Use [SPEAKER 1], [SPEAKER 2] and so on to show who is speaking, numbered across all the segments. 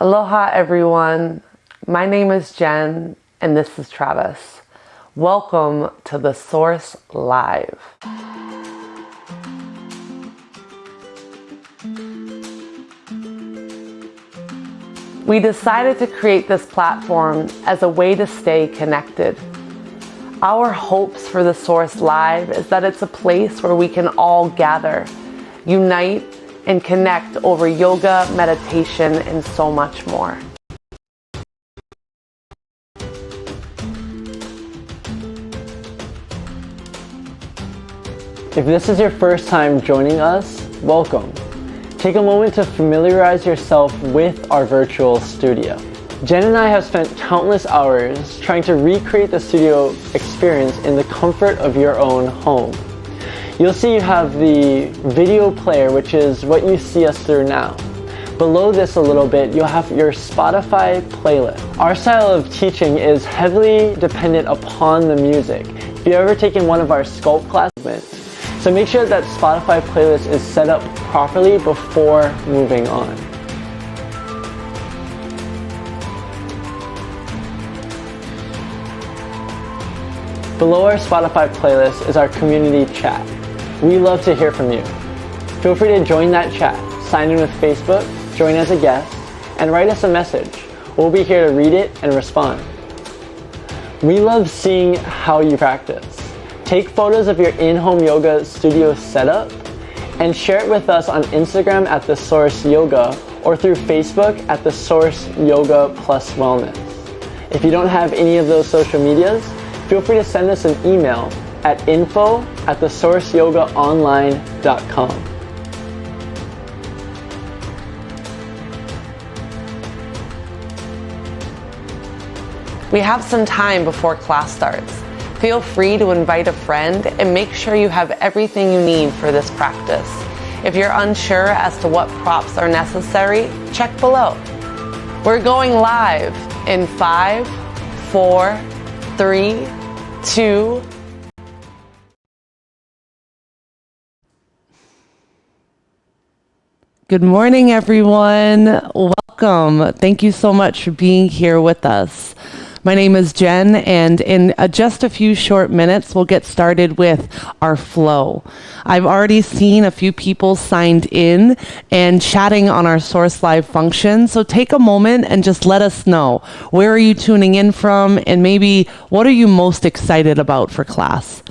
[SPEAKER 1] Aloha everyone, my name is Jen and this is Travis. Welcome to The Source Live. We decided to create this platform as a way to stay connected. Our hopes for The Source Live is that it's a place where we can all gather, unite, and connect over yoga, meditation, and so much more.
[SPEAKER 2] If this is your first time joining us, welcome. Take a moment to familiarize yourself with our virtual studio. Jen and I have spent countless hours trying to recreate the studio experience in the comfort of your own home. You'll see you have the video player, which is what you see us through now. Below this a little bit, you'll have your Spotify playlist. Our style of teaching is heavily dependent upon the music. If you've ever taken one of our sculpt classes, so make sure that Spotify playlist is set up properly before moving on. Below our Spotify playlist is our community chat. We love to hear from you. Feel free to join that chat, sign in with Facebook, join as a guest, and write us a message. We'll be here to read it and respond. We love seeing how you practice. Take photos of your in-home yoga studio setup and share it with us on Instagram at The Source Yoga or through Facebook at The Source Yoga Plus Wellness. If you don't have any of those social medias, feel free to send us an email at info@thesourceyogaonline.com.
[SPEAKER 1] We have some time before class starts. Feel free to invite a friend and make sure you have everything you need for this practice. If you're unsure as to what props are necessary, check below. We're going live in 5, 4, 3, 2. Good morning, everyone. Welcome. Thank you so much for being here with us. My name is Jen, and in just a few short minutes, we'll get started with our flow. I've already seen a few people signed in and chatting on our Source Live function, so take a moment and just let us know. Where are you tuning in from, and maybe what are you most excited about for class?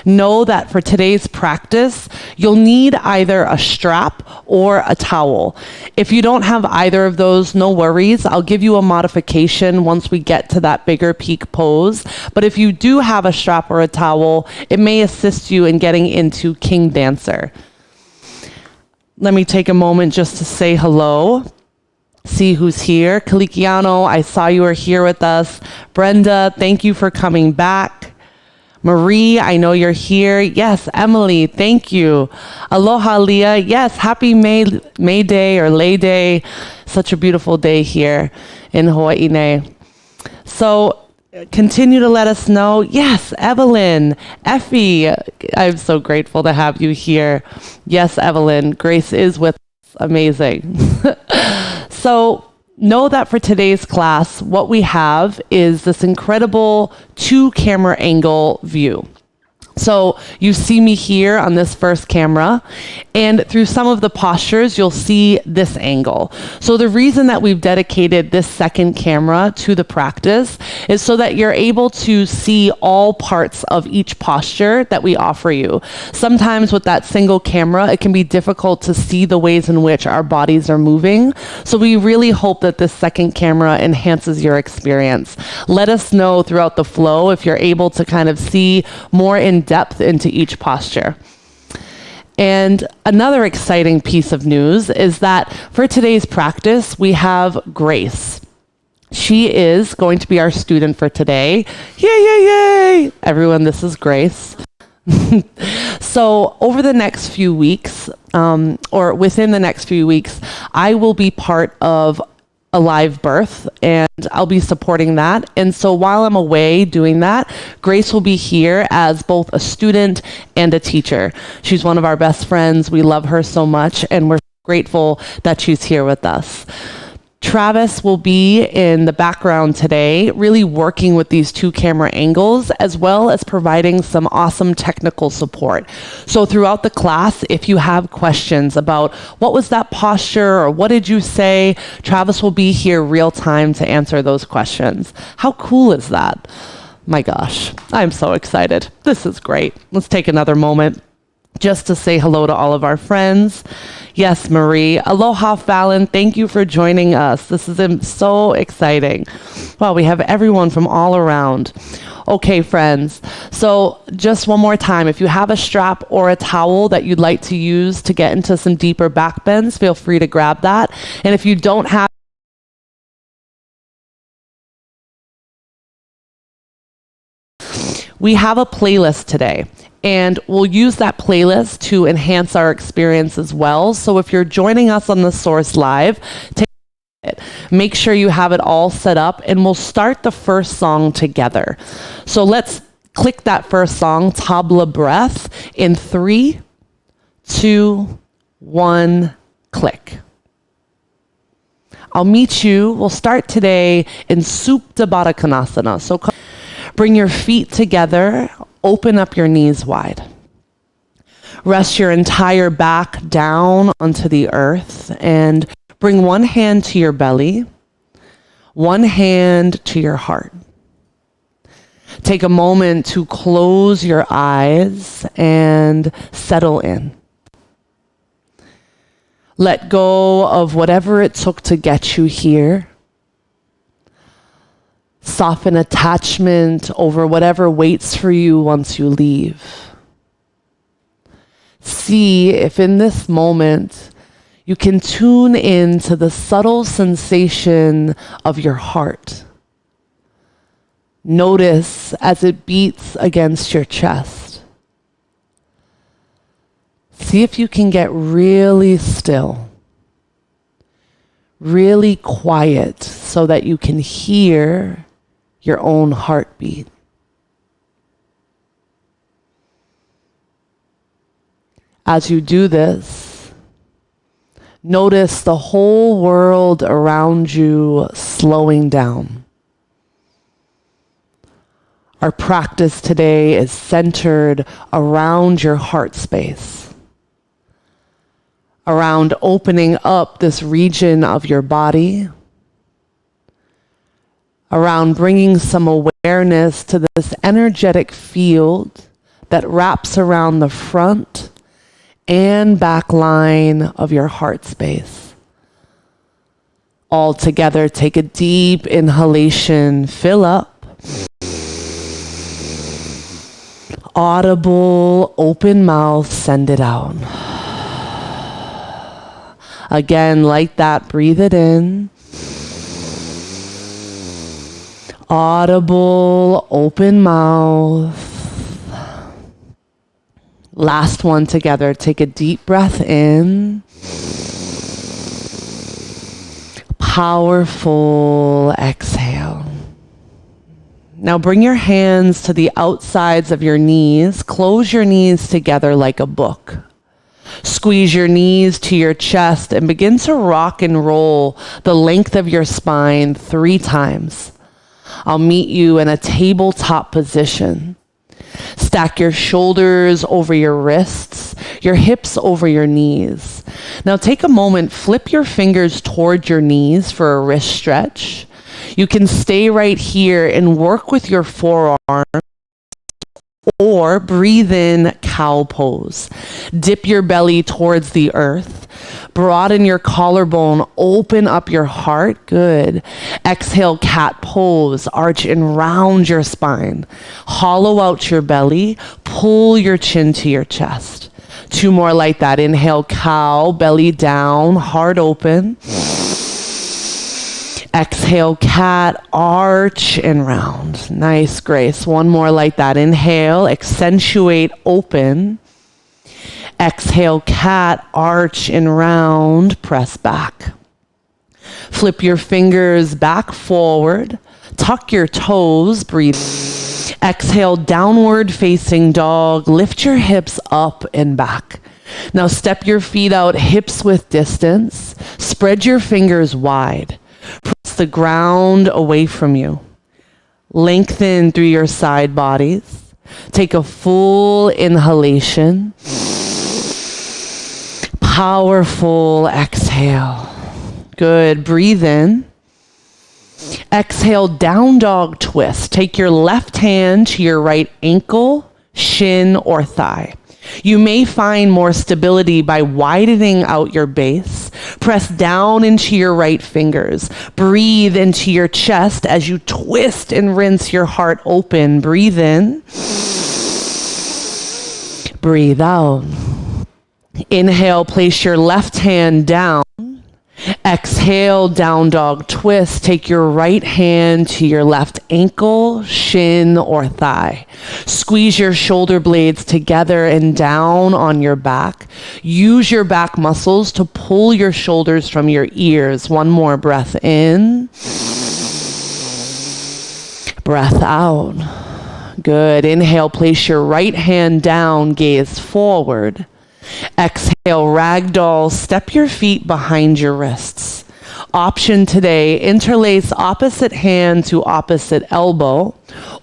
[SPEAKER 1] Know that for today's practice, you'll need either a strap or a towel. If you don't have either of those, no worries. I'll give you a modification once we get to that bigger peak pose. But if you do have a strap or a towel, it may assist you in getting into King Dancer. Let me take a moment just to say hello. See who's here. Kalikiano, I saw you were here with us. Brenda, thank you for coming back. Marie, I know you're here. Yes, Emily, thank you. Aloha, Leah. Yes, happy May Day or Lay Day. Such a beautiful day here in Hawaii. So continue to let us know. Yes, Evelyn, Effie, I'm so grateful to have you here. Yes, Evelyn, Grace is with us. Amazing. So know that for today's class, what we have is this incredible 2-camera angle view. So you see me here on this first camera, and through some of the postures, you'll see this angle. So the reason that we've dedicated this second camera to the practice is so that you're able to see all parts of each posture that we offer you. Sometimes with that single camera, it can be difficult to see the ways in which our bodies are moving. So we really hope that this second camera enhances your experience. Let us know throughout the flow if you're able to kind of see more in depth into each posture. And another exciting piece of news is that for today's practice, we have Grace. She is going to be our student for today. Yay, yay, yay! Everyone, this is Grace. So over the next few weeks, or within the next few weeks, I will be part of a live birth, and I'll be supporting that. And so while I'm away doing that, Grace will be here as both a student and a teacher. She's one of our best friends. We love her so much, and we're grateful that she's here with us. Travis will be in the background today, really working with these 2 camera angles, as well as providing some awesome technical support. So throughout the class, if you have questions about what was that posture or what did you say, Travis will be here real time to answer those questions. How cool is that? My gosh, I'm so excited. This is great. Let's take another moment just to say hello to all of our friends. Yes, Marie. Aloha, Fallon. Thank you for joining us. This is so exciting. Wow, we have everyone from all around. Okay, friends. So just one more time, if you have a strap or a towel that you'd like to use to get into some deeper back bends, feel free to grab that. And if you don't have we have a playlist today, and we'll use that playlist to enhance our experience as well. So if you're joining us on the Source Live, take it. Make sure you have it all set up, and we'll start the first song together. So let's click that first song, Tabla Breath, in 3, 2, 1, click. I'll meet you. We'll start today in Supta Baddha Konasana. So bring your feet together, open up your knees wide. Rest your entire back down onto the earth and bring one hand to your belly, one hand to your heart. Take a moment to close your eyes and settle in. Let go of whatever it took to get you here. Soften attachment over whatever waits for you once you leave. See if in this moment you can tune in to the subtle sensation of your heart. Notice as it beats against your chest. See if you can get really still, really quiet so that you can hear your own heartbeat. As you do this, notice the whole world around you slowing down. Our practice today is centered around your heart space, around opening up this region of your body, around bringing some awareness to this energetic field that wraps around the front and back line of your heart space. All together, take a deep inhalation, fill up. Audible, open mouth, send it out. Again, like that, breathe it in. Audible, open mouth. Last one together. Take a deep breath in. Powerful exhale. Now bring your hands to the outsides of your knees. Close your knees together like a book. Squeeze your knees to your chest and begin to rock and roll the length of your spine 3 times. I'll meet you in a tabletop position. Stack your shoulders over your wrists, your hips over your knees. Now take a moment, flip your fingers towards your knees for a wrist stretch. You can stay right here and work with your forearm or breathe in cow pose. Dip your belly towards the earth. Broaden your collarbone, open up your heart. Good. Exhale, cat pose. Arch and round your spine. Hollow out your belly. Pull your chin to your chest. 2 more like that. Inhale, cow, belly down, heart open. Exhale, cat, arch and round. Nice, Grace. 1 more like that. Inhale, accentuate, open. Exhale, cat, arch and round, press back. Flip your fingers back forward. Tuck your toes, breathe. Exhale, downward facing dog. Lift your hips up and back. Now step your feet out, hips width distance. Spread your fingers wide. the ground away from you. Lengthen through your side bodies. Take a full inhalation. Powerful exhale. Good. Breathe in. Exhale, down dog twist. Take your left hand to your right ankle, shin, or thigh. You may find more stability by widening out your base. Press down into your right fingers. Breathe into your chest as you twist and rinse your heart open. Breathe in. Breathe out. Inhale, place your left hand down. Exhale, down dog twist. Take your right hand to your left ankle, shin, or thigh. Squeeze your shoulder blades together and down on your back. Use your back muscles to pull your shoulders from your ears. One more breath in. Breath out. Good. Inhale, place your right hand down, gaze forward. Exhale, ragdoll, step your feet behind your wrists. Option today, interlace opposite hand to opposite elbow,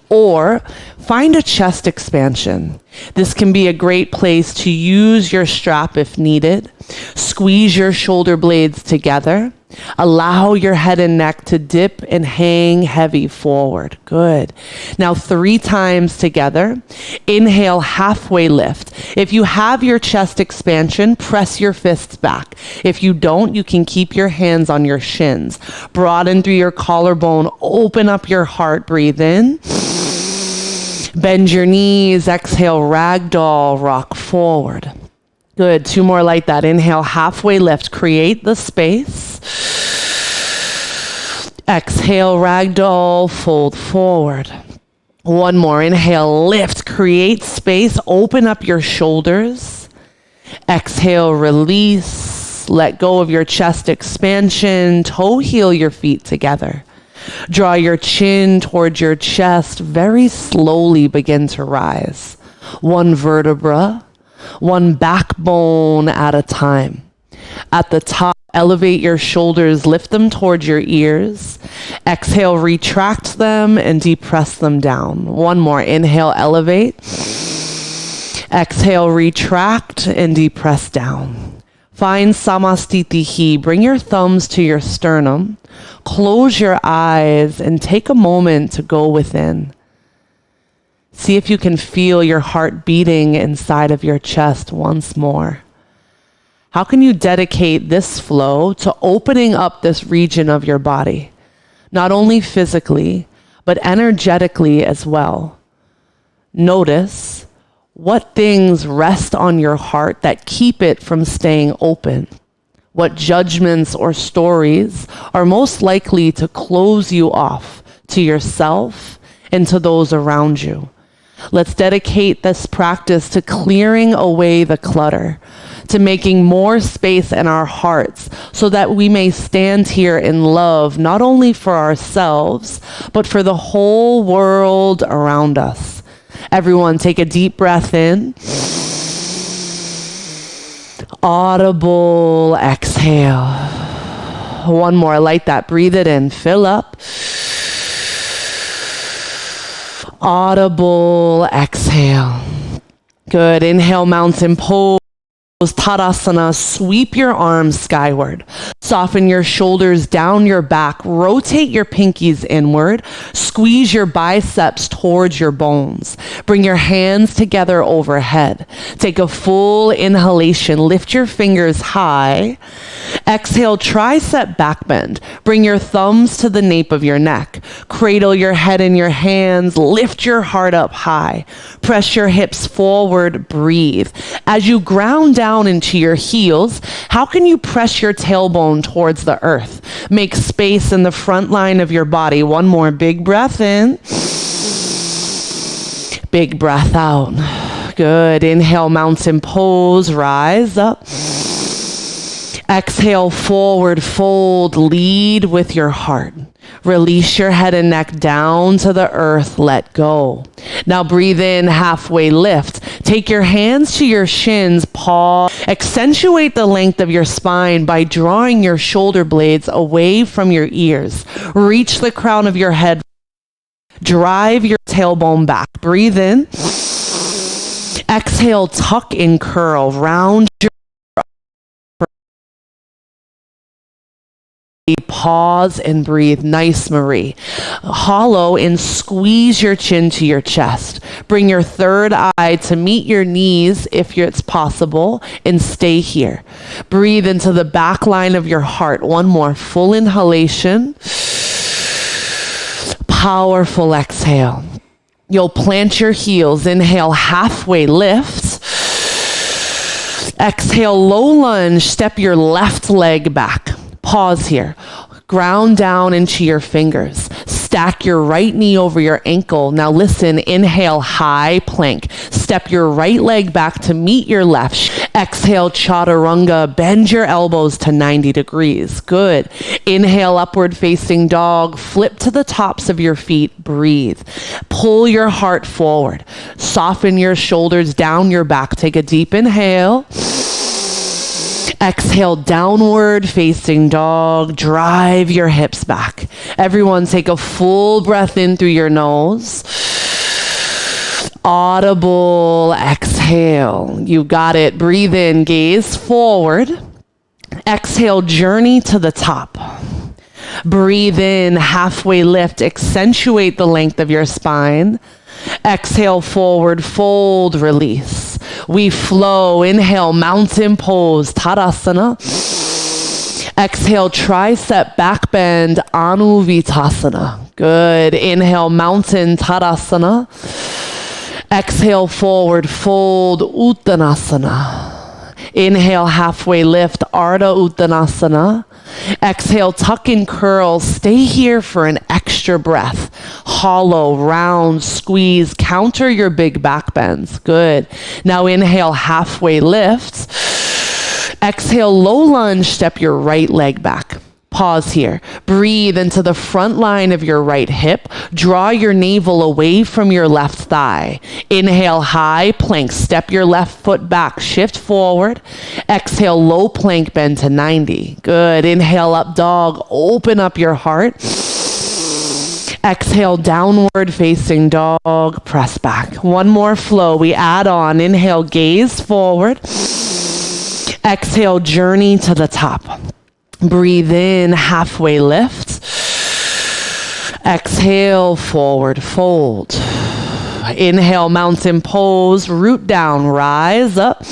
[SPEAKER 1] or find a chest expansion. This can be a great place to use your strap if needed. Squeeze your shoulder blades together. Allow your head and neck to dip and hang heavy forward. Good. Now 3 times together. Inhale, halfway lift. If you have your chest expansion, press your fists back. If you don't, you can keep your hands on your shins. Broaden through your collarbone. Open up your heart. Breathe in. Bend your knees. Exhale, ragdoll, rock forward. Good. 2 more like that. Inhale, halfway lift. Create the space. Exhale, ragdoll, fold forward. 1 more. Inhale, lift. Create space. Open up your shoulders. Exhale, release. Let go of your chest expansion. Toe heel your feet together. Draw your chin towards your chest. Very slowly begin to rise. 1 vertebra. 1 backbone at a time. At the top, elevate your shoulders, lift them towards your ears. Exhale, retract them and depress them down. 1 more. Inhale, elevate. Exhale, retract and depress down. Find Samastitihi. Bring your thumbs to your sternum. Close your eyes and take a moment to go within. See if you can feel your heart beating inside of your chest once more. How can you dedicate this flow to opening up this region of your body? Not only physically, but energetically as well. Notice what things rest on your heart that keep it from staying open. What judgments or stories are most likely to close you off to yourself and to those around you. Let's dedicate this practice to clearing away the clutter, to making more space in our hearts so that we may stand here in love, not only for ourselves, but for the whole world around us. Everyone, take a deep breath in. Audible exhale. 1 more, like that. Breathe it in. Fill up. Audible exhale. Good. Inhale, mountain pose. Tadasana, sweep your arms skyward. Soften your shoulders down your back. Rotate your pinkies inward. Squeeze your biceps towards your bones. Bring your hands together overhead. Take a full inhalation. Lift your fingers high. Exhale, tricep back bend. Bring your thumbs to the nape of your neck. Cradle your head in your hands. Lift your heart up high. Press your hips forward. Breathe. As you ground down into your heels, how can you press your tailbone towards the earth? Make space in the front line of your body. 1 more big breath in. Big breath out. Good. Inhale, mountain pose. Rise up. Exhale, forward fold. Lead with your heart. Release your head and neck down to the earth. Let go. Now breathe in, halfway lift. Take your hands to your shins. Pause. Accentuate the length of your spine by drawing your shoulder blades away from your ears. Reach the crown of your head. Drive your tailbone back. Breathe in. Exhale, tuck and curl. Round your pause and breathe. Nice, Marie. Hollow and squeeze your chin to your chest. Bring your third eye to meet your knees if it's possible, and stay here. Breathe into the back line of your heart. One more full inhalation. Powerful exhale. You'll plant your heels. Inhale, halfway lift. Exhale, low lunge. Step your left leg back. Pause here. Ground down into your fingers. Stack your right knee over your ankle. Now listen, inhale, high plank. Step your right leg back to meet your left. Exhale, chaturanga. Bend your elbows to 90 degrees. Good. Inhale, upward facing dog. Flip to the tops of your feet. Breathe. Pull your heart forward. Soften your shoulders down your back. Take a deep inhale. Exhale, downward facing dog. Drive your hips back. Everyone take a full breath in through your nose. Audible exhale. You got it. Breathe in, gaze forward. Exhale, journey to the top. Breathe in, halfway lift. Accentuate the length of your spine. Exhale, forward fold, release. We flow. Inhale, mountain pose, Tadasana. Exhale, tricep back bend, Anuvitasana. Good. Inhale, mountain, Tadasana. Exhale, forward fold, Uttanasana. Inhale, halfway lift, Ardha Uttanasana. Exhale, tuck and curl. Stay here for an extra breath. Hollow, round, squeeze. Counter your big back bends. Good. Now inhale, halfway lift. Exhale, low lunge. Step your right leg back. Pause here. Breathe into the front line of your right hip. Draw your navel away from your left thigh. Inhale, high plank. Step your left foot back. Shift forward. Exhale, low plank, bend to 90. Good. Inhale, up dog. Open up your heart. Exhale, downward facing dog. Press back. One more flow. We add on. Inhale, gaze forward. Exhale, journey to the top. Breathe in, halfway lift. Exhale, forward fold. Inhale, mountain pose, root down, rise up.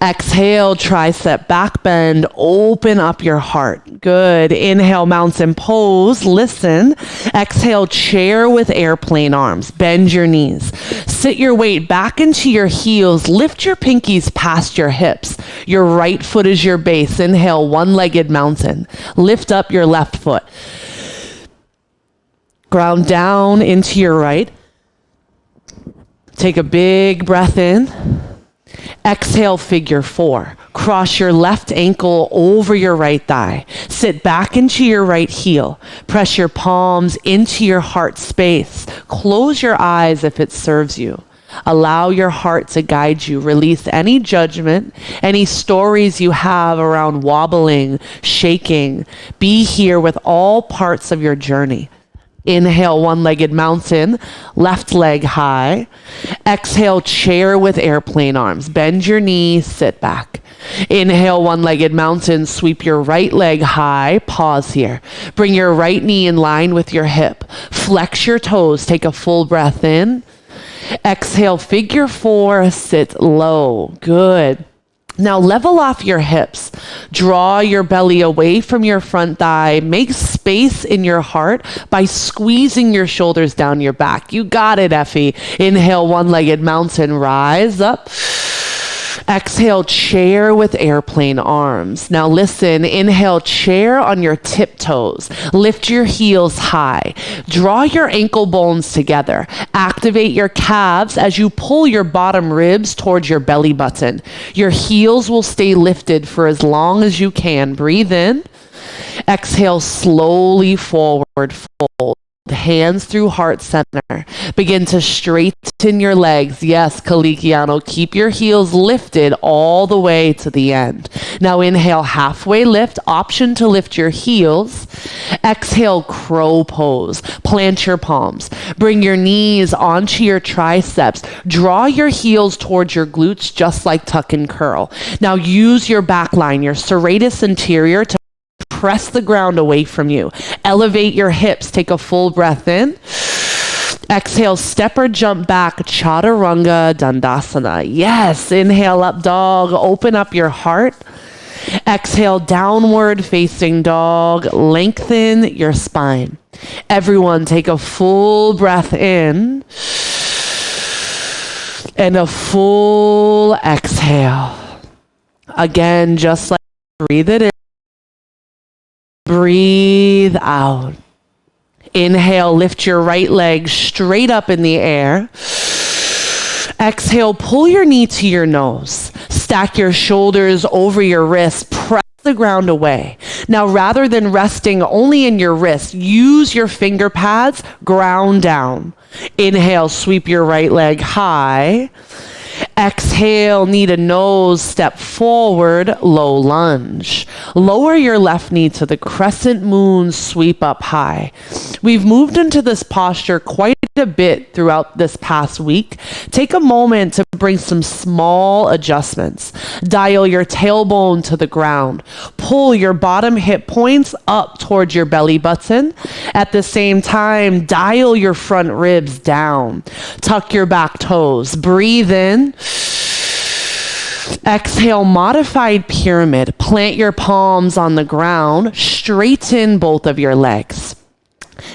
[SPEAKER 1] Exhale, tricep back bend, open up your heart. Good. Inhale, mountain pose, listen. Exhale, chair with airplane arms. Bend your knees. Sit your weight back into your heels. Lift your pinkies past your hips. Your right foot is your base. Inhale, one-legged mountain. Lift up your left foot. Ground down into your right. Take a big breath in. Exhale, figure four. Cross your left ankle over your right thigh. Sit back into your right heel. Press your palms into your heart space. Close your eyes if it serves you. Allow your heart to guide you. Release any judgment, any stories you have around wobbling, shaking. Be here with all parts of your journey. Inhale, one-legged mountain, left leg high. Exhale, chair with airplane arms. Bend your knees, sit back. Inhale, one-legged mountain, sweep your right leg high. Pause here. Bring your right knee in line with your hip. Flex your toes. Take a full breath in. Exhale, figure four, sit low. Good. Now level off your hips. Draw your belly away from your front thigh. Make space in your heart by squeezing your shoulders down your back. You got it, Effie. Inhale, one-legged mountain, rise up. Exhale, chair with airplane arms. Now listen, inhale, chair on your tiptoes. Lift your heels high. Draw your ankle bones together. Activate your calves as you pull your bottom ribs towards your belly button. Your heels will stay lifted for as long as you can. Breathe in. Exhale, slowly forward fold. Hands through heart center. Begin to straighten your legs. Yes, Coliquiano, keep your heels lifted all the way to the end. Now inhale, halfway lift, option to lift your heels. Exhale, crow pose. Plant your palms. Bring your knees onto your triceps. Draw your heels towards your glutes, just like tuck and curl. Now use your back line, your serratus anterior, to press the ground away from you. Elevate your hips. Take a full breath in. Exhale, step or jump back, Chaturanga Dandasana. Yes, inhale, up dog. Open up your heart. Exhale, downward facing dog. Lengthen your spine. Everyone, take a full breath in and a full exhale. Again, just like breathe it in. Breathe out. Inhale, lift your right leg straight up in the air. Exhale, pull your knee to your nose. Stack your shoulders over your wrists. Press the ground away. Now, rather than resting only in your wrist, use your finger pads, ground down. Inhale, sweep your right leg high. Exhale, knee to nose, step forward, low lunge. Lower your left knee to the crescent moon, sweep up high. We've moved into this posture quite a bit throughout this past week. Take a moment to bring some small adjustments. Dial your tailbone to the ground. Pull your bottom hip points up towards your belly button. At the same time, dial your front ribs down. Tuck your back toes. Breathe in. Exhale, modified pyramid. Plant your palms on the ground. Straighten both of your legs.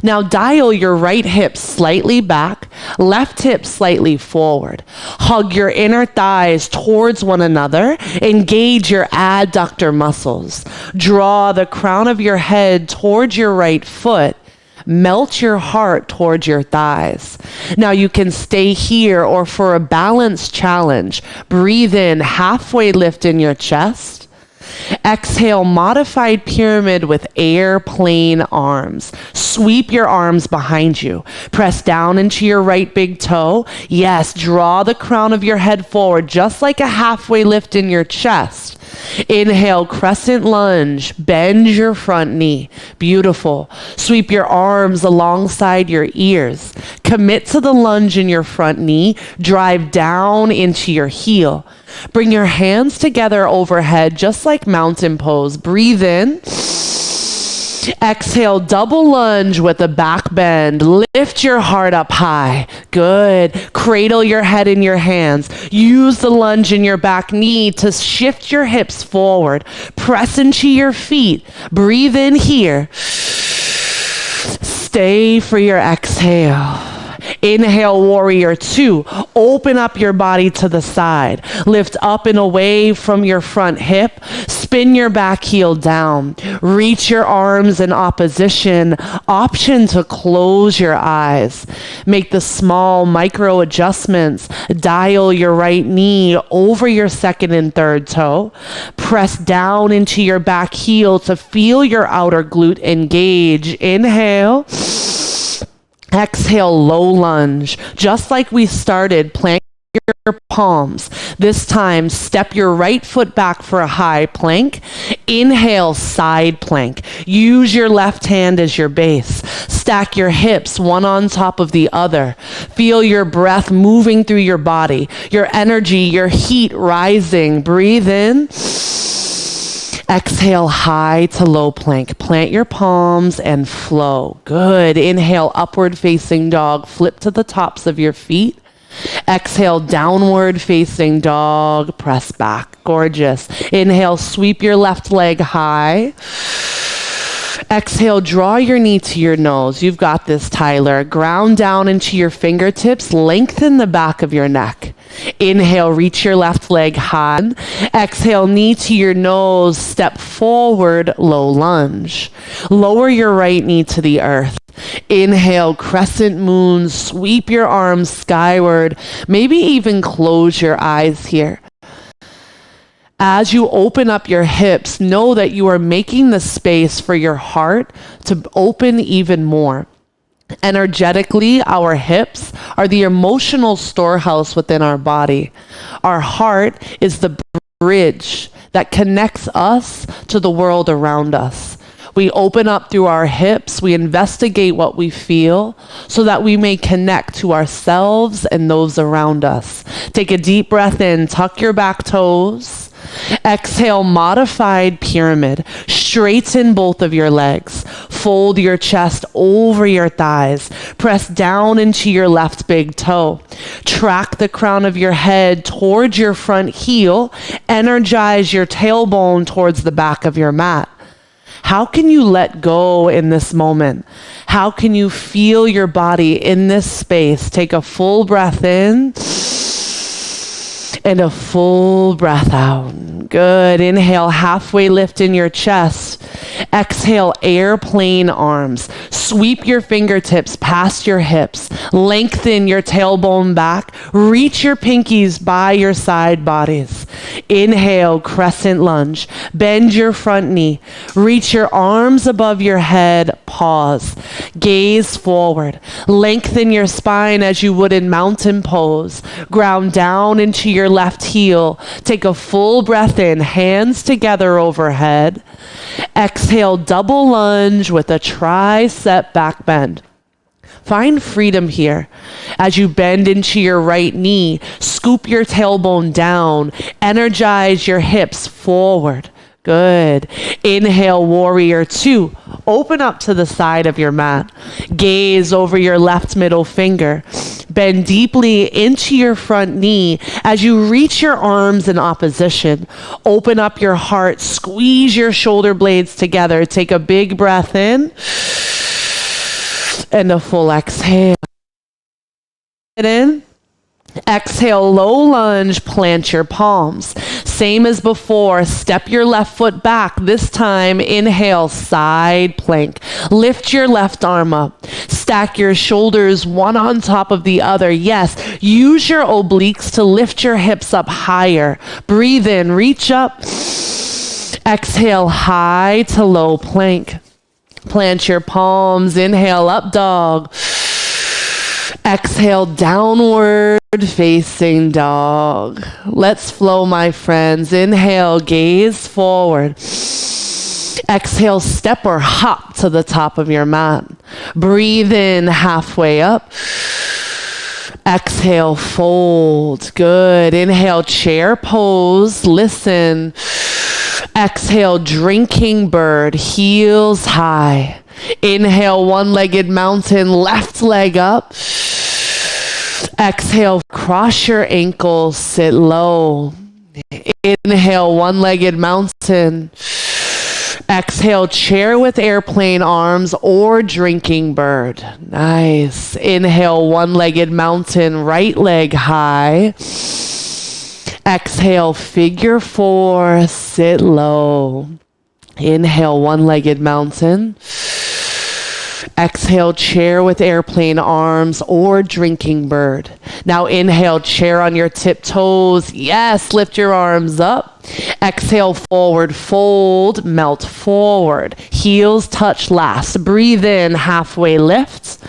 [SPEAKER 1] Now dial your right hip slightly back, left hip slightly forward. Hug your inner thighs towards one another. Engage your adductor muscles. Draw the crown of your head towards your right foot. Melt your heart towards your thighs. Now you can stay here, or for a balance challenge, breathe in, halfway lift in your chest. Exhale, modified pyramid with airplane arms. Sweep your arms behind you. Press down into your right big toe. Yes, draw the crown of your head forward, just like a halfway lift in your chest. Inhale, crescent lunge. Bend your front knee. Beautiful. Sweep your arms alongside your ears. Commit to the lunge in your front knee. Drive down into your heel. Bring your hands together overhead, just like mountain pose. Breathe in. Exhale, double lunge with a back bend. Lift your heart up high. Good. Cradle your head in your hands. Use the lunge in your back knee to shift your hips forward. Press into your feet. Breathe in here. Stay for your exhale. Inhale, warrior two. Open up your body to the side. Lift up and away from your front hip. Spin your back heel down. Reach your arms in opposition. Option to close your eyes. Make the small micro adjustments. Dial your right knee over your second and third toe. Press down into your back heel to feel your outer glute engage. Inhale. Exhale, low lunge. Just like we started, plant your palms. This time, step your right foot back for a high plank. Inhale, side plank. Use your left hand as your base. Stack your hips one on top of the other. Feel your breath moving through your body. Your energy, your heat rising. Breathe in. Exhale, high to low plank. Plant your palms and flow. Good. Inhale, upward facing dog. Flip to the tops of your feet. Exhale, downward facing dog. Press back. Gorgeous. Inhale, sweep your left leg high. Exhale, draw your knee to your nose. You've got this, Tyler. Ground down into your fingertips. Lengthen the back of your neck. Inhale, reach your left leg high. Exhale, knee to your nose. Step forward, low lunge. Lower your right knee to the earth. Inhale, crescent moon. Sweep your arms skyward. Maybe even close your eyes here. As you open up your hips, know that you are making the space for your heart to open even more. Energetically, our hips are the emotional storehouse within our body. Our heart is the bridge that connects us to the world around us. We open up through our hips, we investigate what we feel so that we may connect to ourselves and those around us. Take a deep breath in, tuck your back toes. Exhale, modified pyramid. Straighten both of your legs. Fold your chest over your thighs. Press down into your left big toe. Track the crown of your head towards your front heel. Energize your tailbone towards the back of your mat. How can you let go in this moment? How can you feel your body in this space? Take a full breath in and a full breath out. Good. Inhale, halfway lift in your chest. Exhale, airplane arms. Sweep your fingertips past your hips. Lengthen your tailbone back. Reach your pinkies by your side bodies. Inhale, crescent lunge. Bend your front knee. Reach your arms above your head. Pause. Gaze forward. Lengthen your spine as you would in mountain pose. Ground down into your left heel. Take a full breath in, hands together overhead. Exhale, double lunge with a tricep back bend. Find freedom here. As you bend into your right knee, scoop your tailbone down, energize your hips forward. Good. Inhale, warrior two. Open up to the side of your mat. Gaze over your left middle finger. Bend deeply into your front knee as you reach your arms in opposition. Open up your heart. Squeeze your shoulder blades together. Take a big breath in and a full exhale. In. Exhale, low lunge, plant your palms. Same as before, step your left foot back. This time, inhale, side plank. Lift your left arm up. Stack your shoulders one on top of the other. Yes, use your obliques to lift your hips up higher. Breathe in, reach up. Exhale, high to low plank. Plant your palms. Inhale, up dog. Exhale, downward facing dog. Let's flow, my friends. Inhale, gaze forward. Exhale, step or hop to the top of your mat. Breathe in, halfway up. Exhale, fold. Good. Inhale, chair pose. Listen. Exhale, drinking bird, heels high. Inhale, one-legged mountain, left leg up. Exhale, cross your ankles, sit low. Inhale, one-legged mountain. Exhale, chair with airplane arms or drinking bird. Nice. Inhale, one-legged mountain, right leg high. Exhale, figure four, sit low. Inhale, one-legged mountain. Exhale, chair with airplane arms or drinking bird. Now inhale, chair on your tiptoes. Yes, lift your arms up. Exhale, forward fold, melt forward. Heels touch last. Breathe in, halfway lift.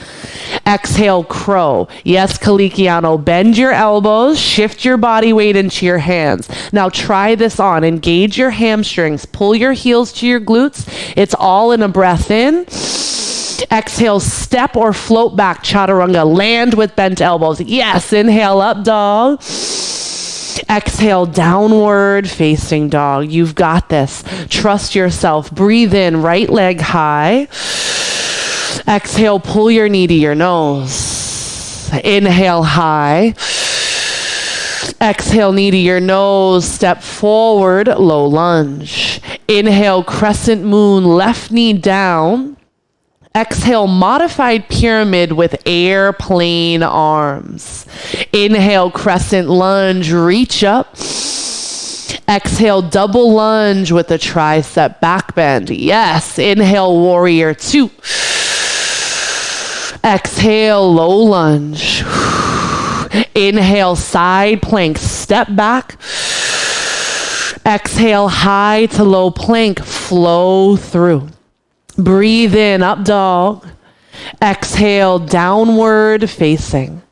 [SPEAKER 1] Exhale, crow. Yes, Caliquiano, bend your elbows, shift your body weight into your hands. Now try this on. Engage your hamstrings. Pull your heels to your glutes. It's all in a breath in. Exhale, step or float back, chaturanga. Land with bent elbows. Yes, inhale, up dog. Exhale, downward facing dog. You've got this. Trust yourself. Breathe in, right leg high. Exhale, pull your knee to your nose. Inhale, high. Exhale, knee to your nose. Step forward, low lunge. Inhale, crescent moon, left knee down. Exhale, modified pyramid with airplane arms. Inhale, crescent lunge, reach up. Exhale, double lunge with a tricep back bend. Yes, inhale, warrior two. Exhale, low lunge. Inhale, side plank, step back. Exhale, high to low plank, flow through. Breathe in, up dog. Exhale, downward facing.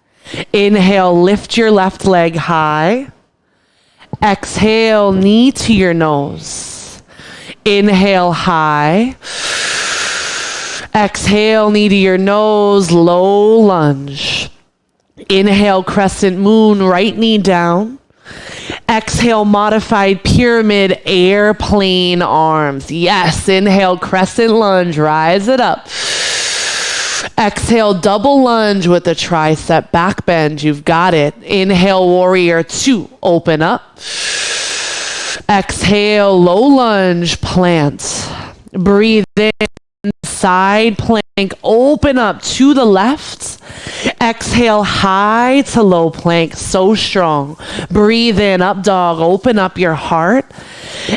[SPEAKER 1] Inhale, lift your left leg high. Exhale, knee to your nose. Inhale, high. Exhale, knee to your nose, low lunge. Inhale, crescent moon, right knee down. Exhale, modified pyramid, airplane arms. Yes, inhale, crescent lunge, rise it up. Exhale, double lunge with the tricep back bend. You've got it. Inhale, warrior two, open up. Exhale, low lunge, plant. Breathe in, side plank, open up to the left. Exhale, high to low plank, so strong. Breathe in, up dog, open up your heart.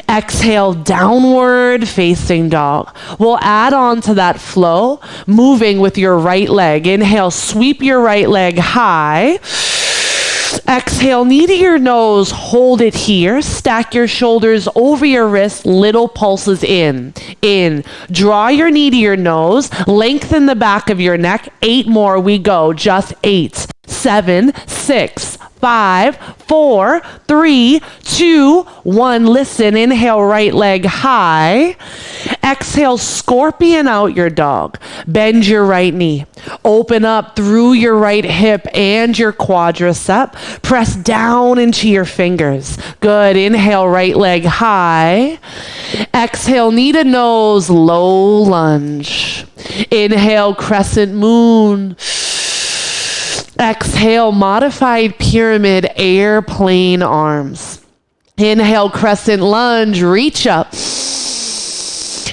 [SPEAKER 1] Exhale, downward facing dog. We'll add on to that flow, moving with your right leg. Inhale, sweep your right leg high. Exhale, knee to your nose, hold it here. Stack your shoulders over your wrists, little pulses in. Draw your knee to your nose, lengthen the back of your neck. 8 more, we go, just 8, 7, 6, 5, 4, 3, 2, 1. Listen, inhale, right leg high. Exhale, scorpion out your dog. Bend your right knee. Open up through your right hip and your quadricep. Press down into your fingers. Good. Inhale, right leg high. Exhale, knee to nose, low lunge. Inhale, crescent moon. Exhale, modified pyramid, airplane arms. Inhale, crescent lunge, reach up.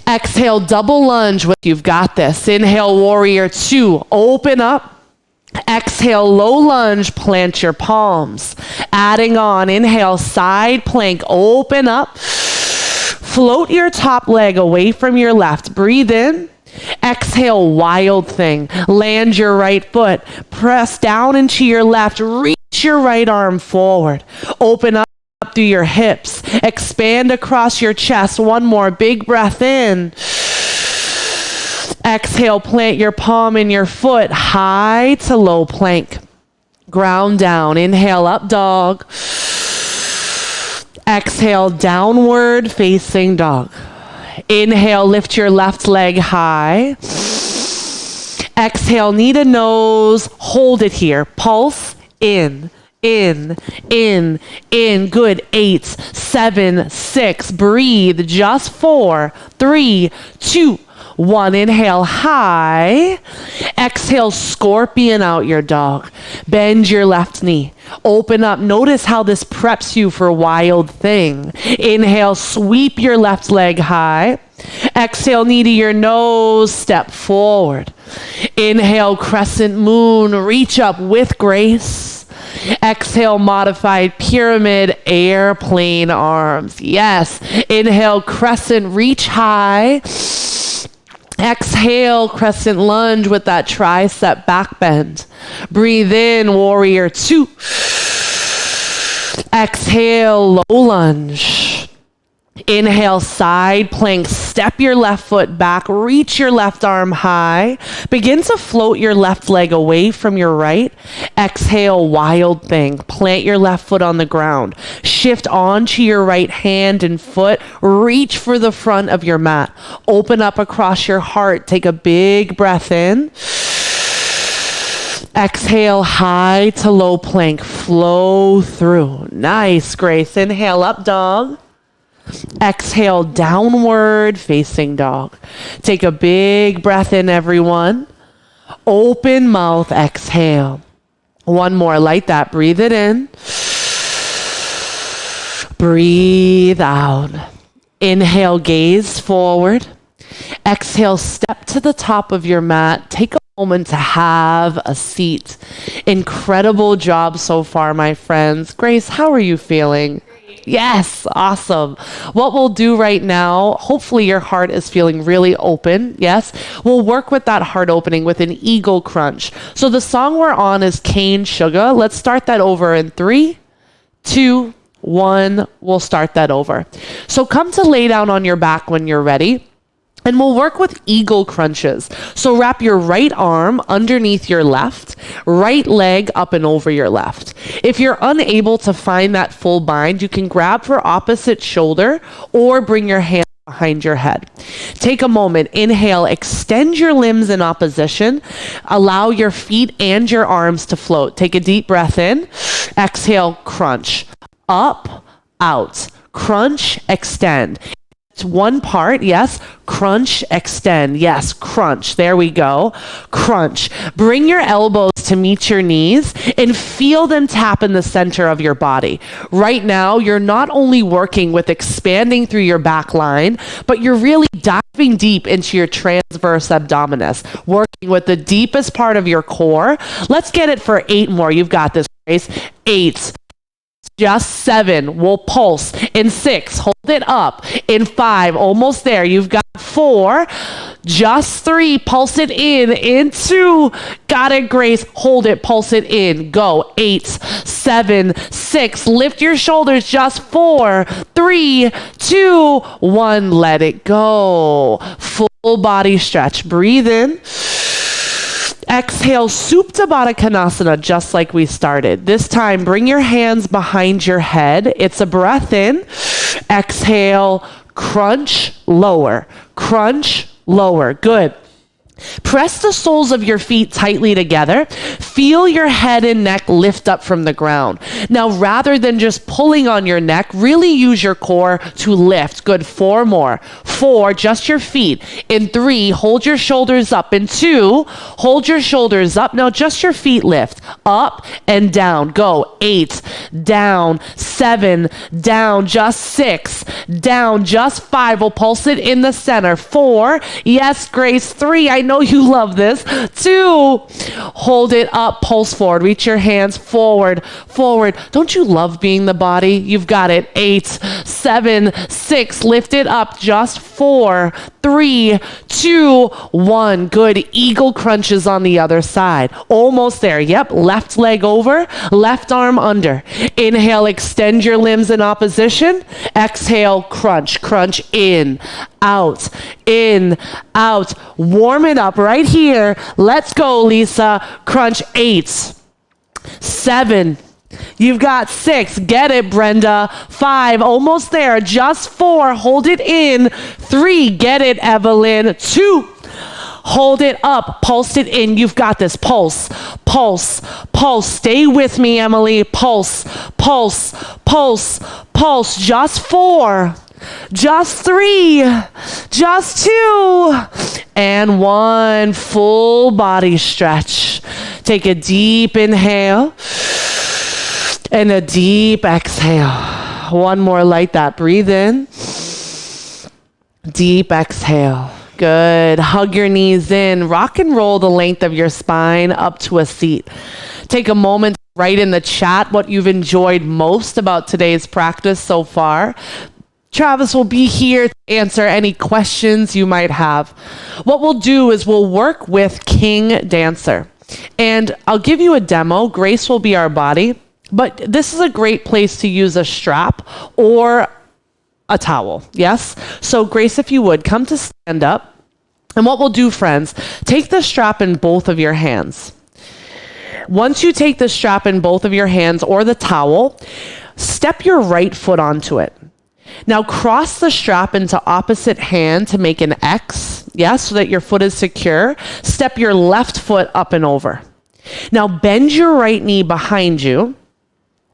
[SPEAKER 1] Exhale, double lunge. You've got this. Inhale, warrior two, open up. Exhale, low lunge, plant your palms. Adding on, inhale, side plank, open up. Float your top leg away from your left. Breathe in. Exhale, wild thing. Land your right foot. Press down into your left. Reach your right arm forward. Open up through your hips. Expand across your chest. One more. Big breath in. Exhale, plant your palm in your foot. High to low plank. Ground down. Inhale, up dog. Exhale, downward facing dog. Inhale, lift your left leg high. Exhale, knee to nose, hold it here. Pulse, in. Good. 8, 7, 6. Breathe. Just 4, 3, 2, 1. Inhale, high. Exhale, scorpion out your dog. Bend your left knee. Open up. Notice how this preps you for wild thing. Inhale, sweep your left leg high. Exhale, knee to your nose, step forward. Inhale, crescent moon, reach up with grace. Exhale, modified pyramid, airplane arms. Yes. Inhale, crescent, reach high. Exhale, crescent lunge with that tricep back bend. Breathe in, warrior two. Exhale, low lunge. Inhale, side plank. Step your left foot back. Reach your left arm high. Begin to float your left leg away from your right. Exhale, wild thing. Plant your left foot on the ground. Shift onto your right hand and foot. Reach for the front of your mat. Open up across your heart. Take a big breath in. Exhale, high to low plank. Flow through. Nice, Grace. Inhale, up dog. Exhale, downward facing dog. Take a big breath in, everyone. Open mouth, exhale. One more, like that. Breathe it in. Breathe out. Inhale, gaze forward. Exhale, step to the top of your mat. Take a moment to have a seat. Incredible job so far, my friends. Grace, how are you feeling? Yes, awesome. What we'll do right now, hopefully your heart is feeling really open. Yes, we'll work with that heart opening with an eagle crunch. So the song we're on is Cane Sugar. Let's start that over in 3, 2, 1. We'll start that over. So come to lay down on your back when you're ready. And we'll work with eagle crunches. So wrap your right arm underneath your left, right leg up and over your left. If you're unable to find that full bind, you can grab for opposite shoulder or bring your hand behind your head. Take a moment, inhale, extend your limbs in opposition. Allow your feet and your arms to float. Take a deep breath in. Exhale, crunch. Up, out. Crunch, extend. One part, yes. Crunch, extend. Yes, crunch. There we go. Crunch. Bring your elbows to meet your knees and feel them tap in the center of your body. Right now, you're not only working with expanding through your back line, but you're really diving deep into your transverse abdominis, working with the deepest part of your core. Let's get it for 8 more. You've got this, Grace. 8. Just 7. We'll pulse. In 6. Hold it up. In 5. Almost there. You've got 4. Just 3. Pulse it in. In 2. Got it, Grace. Hold it. Pulse it in. Go. 8. 7. 6. Lift your shoulders. Just 4. 3. 2. 1. Let it go. Full body stretch. Breathe in. Exhale, Supta Baddha Konasana, just like we started. This time, bring your hands behind your head. It's a breath in. Exhale, crunch, lower. Crunch, lower. Good. Press the soles of your feet tightly together. Feel your head and neck lift up from the ground. Now, rather than just pulling on your neck, really use your core to lift. Good. 4 more. 4, just your feet. In 3, hold your shoulders up. In 2, hold your shoulders up. Now, just your feet lift. Up and down. Go. 8, down. 7, down. Just 6, down. Just 5. We'll pulse it in the center. 4, yes, Grace. 3, I know you love this. 2, hold it up, pulse forward, reach your hands forward, forward. Don't you love being the body? You've got it. 8, 7, 6, lift it up. Just 4, 3, 2, 1. Good. Eagle crunches on the other side. Almost there. Yep. Left leg over, left arm under. Inhale, extend your limbs in opposition. Exhale, crunch, crunch in, out, in, out. Warm it up right here. Let's go, Lisa. Crunch. 8, 7. You've got 6. Get it, Brenda. 5. Almost there. Just 4. Hold it in. 3. Get it, Evelyn. 2. Hold it up. Pulse it in. You've got this. Pulse, pulse, pulse. Stay with me, Emily. Pulse, pulse, pulse, pulse. Just 4. Just 3, just 2, and 1. Full body stretch. Take a deep inhale and a deep exhale. 1 more like that. Breathe in. Deep exhale. Good. Hug your knees in. Rock and roll the length of your spine up to a seat. Take a moment to write in the chat what you've enjoyed most about today's practice so far. Travis will be here to answer any questions you might have. What we'll do is we'll work with King Dancer. And I'll give you a demo. Grace will be our body. But this is a great place to use a strap or a towel. Yes? So Grace, if you would, come to stand up. And what we'll do, friends, take the strap in both of your hands. Once you take the strap in both of your hands or the towel, step your right foot onto it. Now cross the strap into opposite hand to make an X, yes, so that your foot is secure. Step your left foot up and over. Now bend your right knee behind you.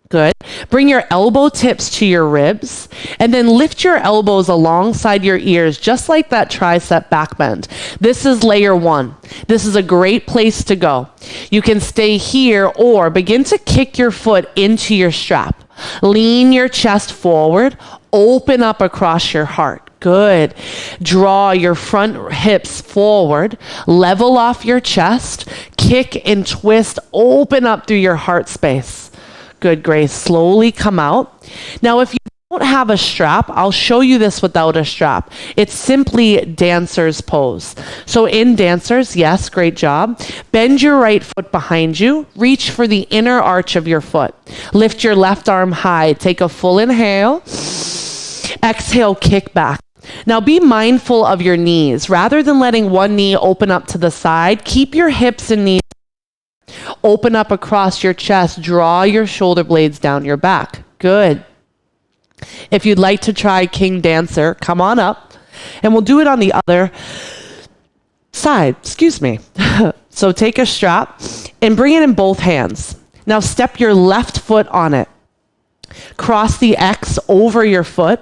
[SPEAKER 1] Good. Bring your elbow tips to your ribs and then lift your elbows alongside your ears, just like that tricep back bend. This is layer 1. This is a great place to go. You can stay here or begin to kick your foot into your strap. Lean your chest forward. Open up across your heart. Good. Draw your front hips forward. Level off your chest. Kick and twist. Open up through your heart space. Good, Grace. Slowly come out. Now, if you don't have a strap, I'll show you this without a strap. It's simply dancer's pose. So in dancers, yes, great job. Bend your right foot behind you. Reach for the inner arch of your foot. Lift your left arm high. Take a full inhale. Exhale, kick back. Now be mindful of your knees. Rather than letting one knee open up to the side, keep your hips and knees open up across your chest. Draw your shoulder blades down your back. Good. If you'd like to try King Dancer, come on up and we'll do it on the other side. Excuse me. So take a strap and bring it in both hands. Now step your left foot on it. Cross the X over your foot.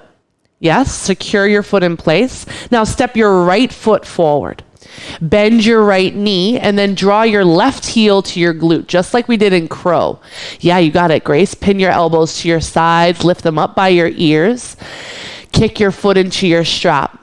[SPEAKER 1] Yes, secure your foot in place. Now step your right foot forward. Bend your right knee and then draw your left heel to your glute, just like we did in crow. Yeah, you got it, Grace. Pin your elbows to your sides, lift them up by your ears. Kick your foot into your strap.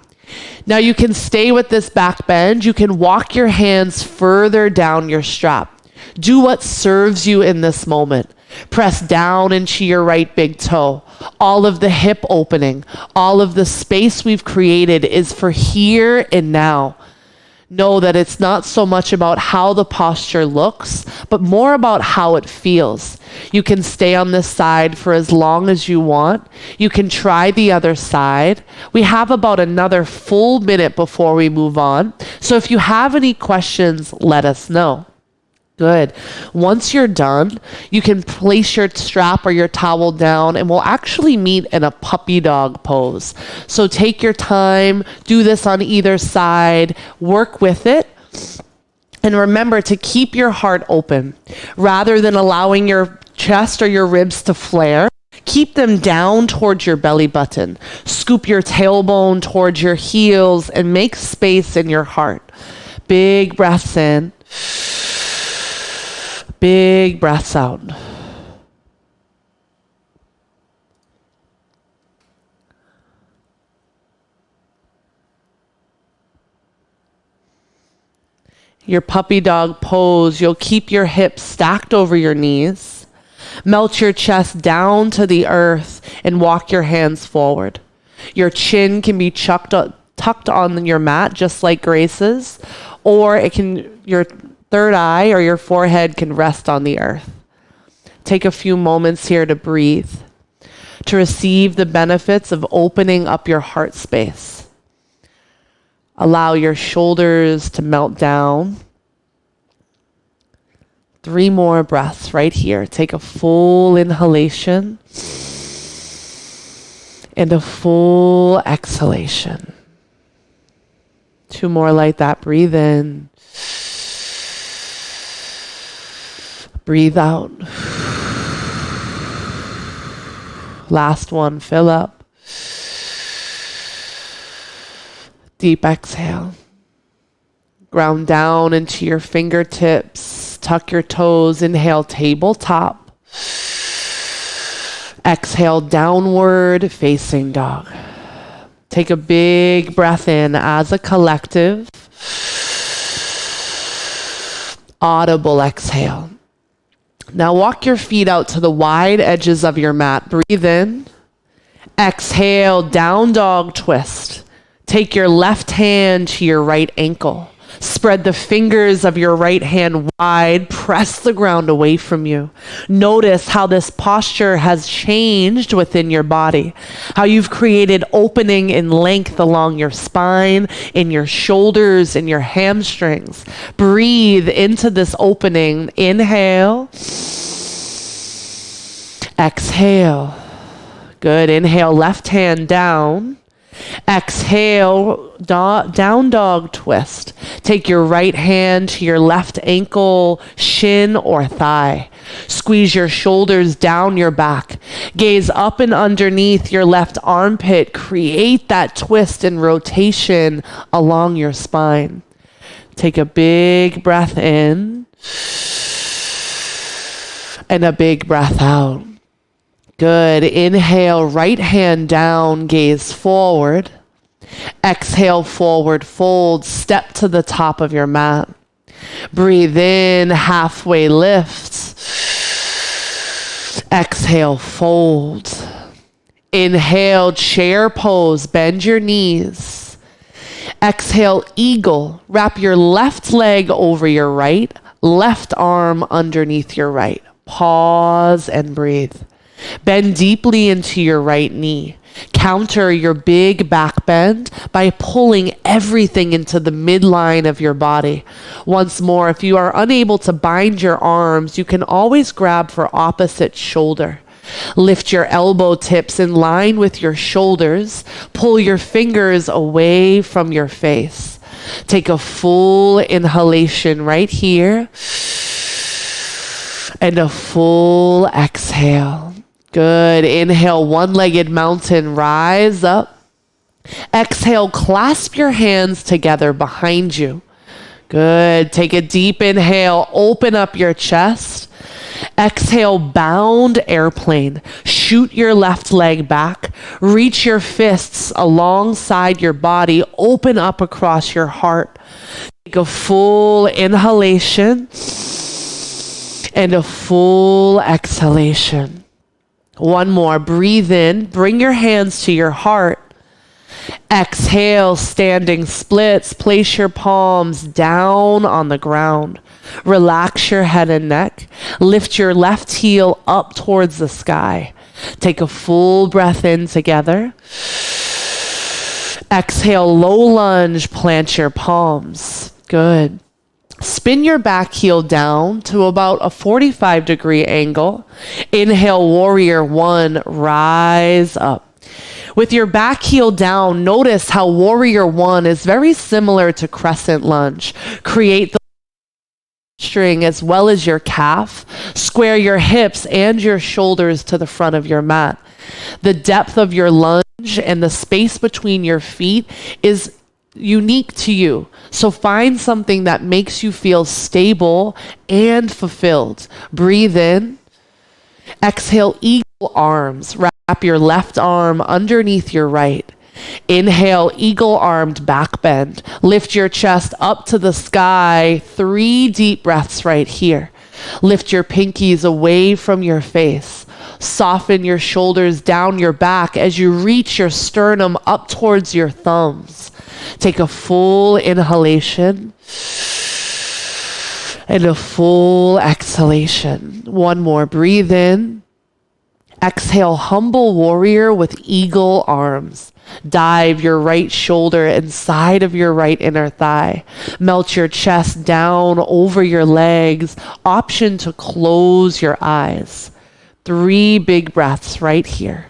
[SPEAKER 1] Now you can stay with this back bend. You can walk your hands further down your strap. Do what serves you in this moment. Press down into your right big toe. All of the hip opening, all of the space we've created is for here and now. Know that it's not so much about how the posture looks, but more about how it feels. You can stay on this side for as long as you want. You can try the other side. We have about another full minute before we move on. So if you have any questions, let us know. Good. Once you're done, you can place your strap or your towel down and we'll actually meet in a puppy dog pose. So take your time, do this on either side, work with it. And remember to keep your heart open. Rather than allowing your chest or your ribs to flare, keep them down towards your belly button. Scoop your tailbone towards your heels and make space in your heart. Big breaths in. Big breaths out. Your puppy dog pose, you'll keep your hips stacked over your knees. Melt your chest down to the earth and walk your hands forward. Your chin can be tucked on your mat, just like Grace's, or your third eye or your forehead can rest on the earth. Take a few moments here to breathe, to receive the benefits of opening up your heart space. Allow your shoulders to melt down. 3 more breaths right here. Take a full inhalation and a full exhalation. 2 more like that. Breathe in. Breathe out. Last one, fill up. Deep exhale. Ground down into your fingertips. Tuck your toes. Inhale, tabletop. Exhale, downward facing dog. Take a big breath in as a collective. Audible exhale. Now walk your feet out to the wide edges of your mat. Breathe in. Exhale, down dog twist. Take your left hand to your right ankle. Spread the fingers of your right hand wide. Press the ground away from you. Notice how this posture has changed within your body. How you've created opening in length along your spine, in your shoulders, in your hamstrings. Breathe into this opening. Inhale. Exhale. Good. Inhale, left hand down. Exhale, down dog twist. Take your right hand to your left ankle, shin, or thigh. Squeeze your shoulders down your back. Gaze up and underneath your left armpit. Create that twist and rotation along your spine. Take a big breath in and a big breath out. Good. Inhale, right hand down, gaze forward. Exhale, forward fold, step to the top of your mat. Breathe in, halfway lift. Exhale, fold. Inhale, chair pose, bend your knees. Exhale, eagle. Wrap your left leg over your right, left arm underneath your right. Pause and breathe. Bend deeply into your right knee. Counter your big back bend by pulling everything into the midline of your body. Once more, if you are unable to bind your arms, you can always grab for opposite shoulder. Lift your elbow tips in line with your shoulders. Pull your fingers away from your face. Take a full inhalation right here and a full exhale. Good. Inhale, one-legged mountain, rise up. Exhale, clasp your hands together behind you. Good. Take a deep inhale, open up your chest. Exhale, bound airplane. Shoot your left leg back. Reach your fists alongside your body. Open up across your heart. Take a full inhalation and a full exhalation. One more. Breathe in. Bring your hands to your heart. Exhale, standing splits. Place your palms down on the ground. Relax your head and neck. Lift your left heel up towards the sky. Take a full breath in together. Exhale, low lunge. Plant your palms. Good. Spin your back heel down to about a 45-degree angle. Inhale, warrior one, rise up. With your back heel down, notice how warrior one is very similar to crescent lunge. Create the string as well as your calf. Square your hips and your shoulders to the front of your mat. The depth of your lunge and the space between your feet is unique to you. So find something that makes you feel stable and fulfilled. Breathe in. Exhale, eagle arms. Wrap your left arm underneath your right. Inhale, eagle armed back bend. Lift your chest up to the sky. 3 deep breaths right here. Lift your pinkies away from your face. Soften your shoulders down your back as you reach your sternum up towards your thumbs. Take a full inhalation and a full exhalation. One more. Breathe in. Exhale, humble warrior with eagle arms. Dive your right shoulder inside of your right inner thigh. Melt your chest down over your legs. Option to close your eyes. 3 big breaths right here.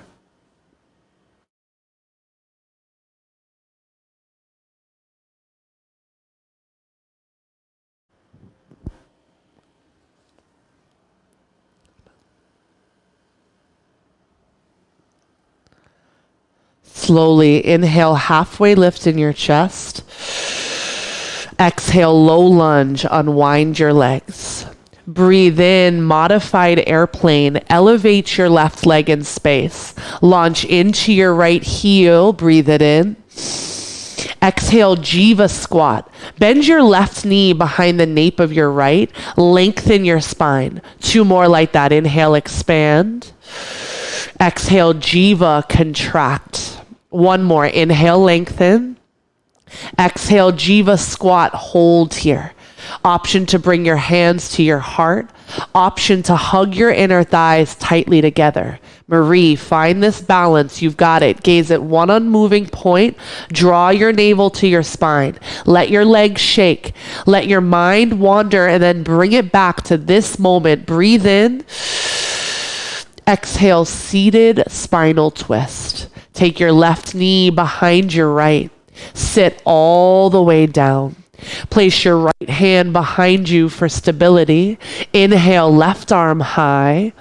[SPEAKER 1] Slowly inhale, halfway lift in your chest. Exhale, low lunge, unwind your legs. Breathe in, modified airplane. Elevate your left leg in space. Launch into your right heel. Breathe it in. Exhale, Jiva squat. Bend your left knee behind the nape of your right. Lengthen your spine. 2 more like that. Inhale, expand. Exhale, Jiva contract. 1 more. Inhale, lengthen. Exhale, Jiva squat. Hold here. Option to bring your hands to your heart. Option to hug your inner thighs tightly together. Marie, find this balance. You've got it. Gaze at one unmoving point. Draw your navel to your spine. Let your legs shake. Let your mind wander and then bring it back to this moment. Breathe in. Exhale, seated spinal twist. Take your left knee behind your right. Sit all the way down. Place your right hand behind you for stability. Inhale, left arm high.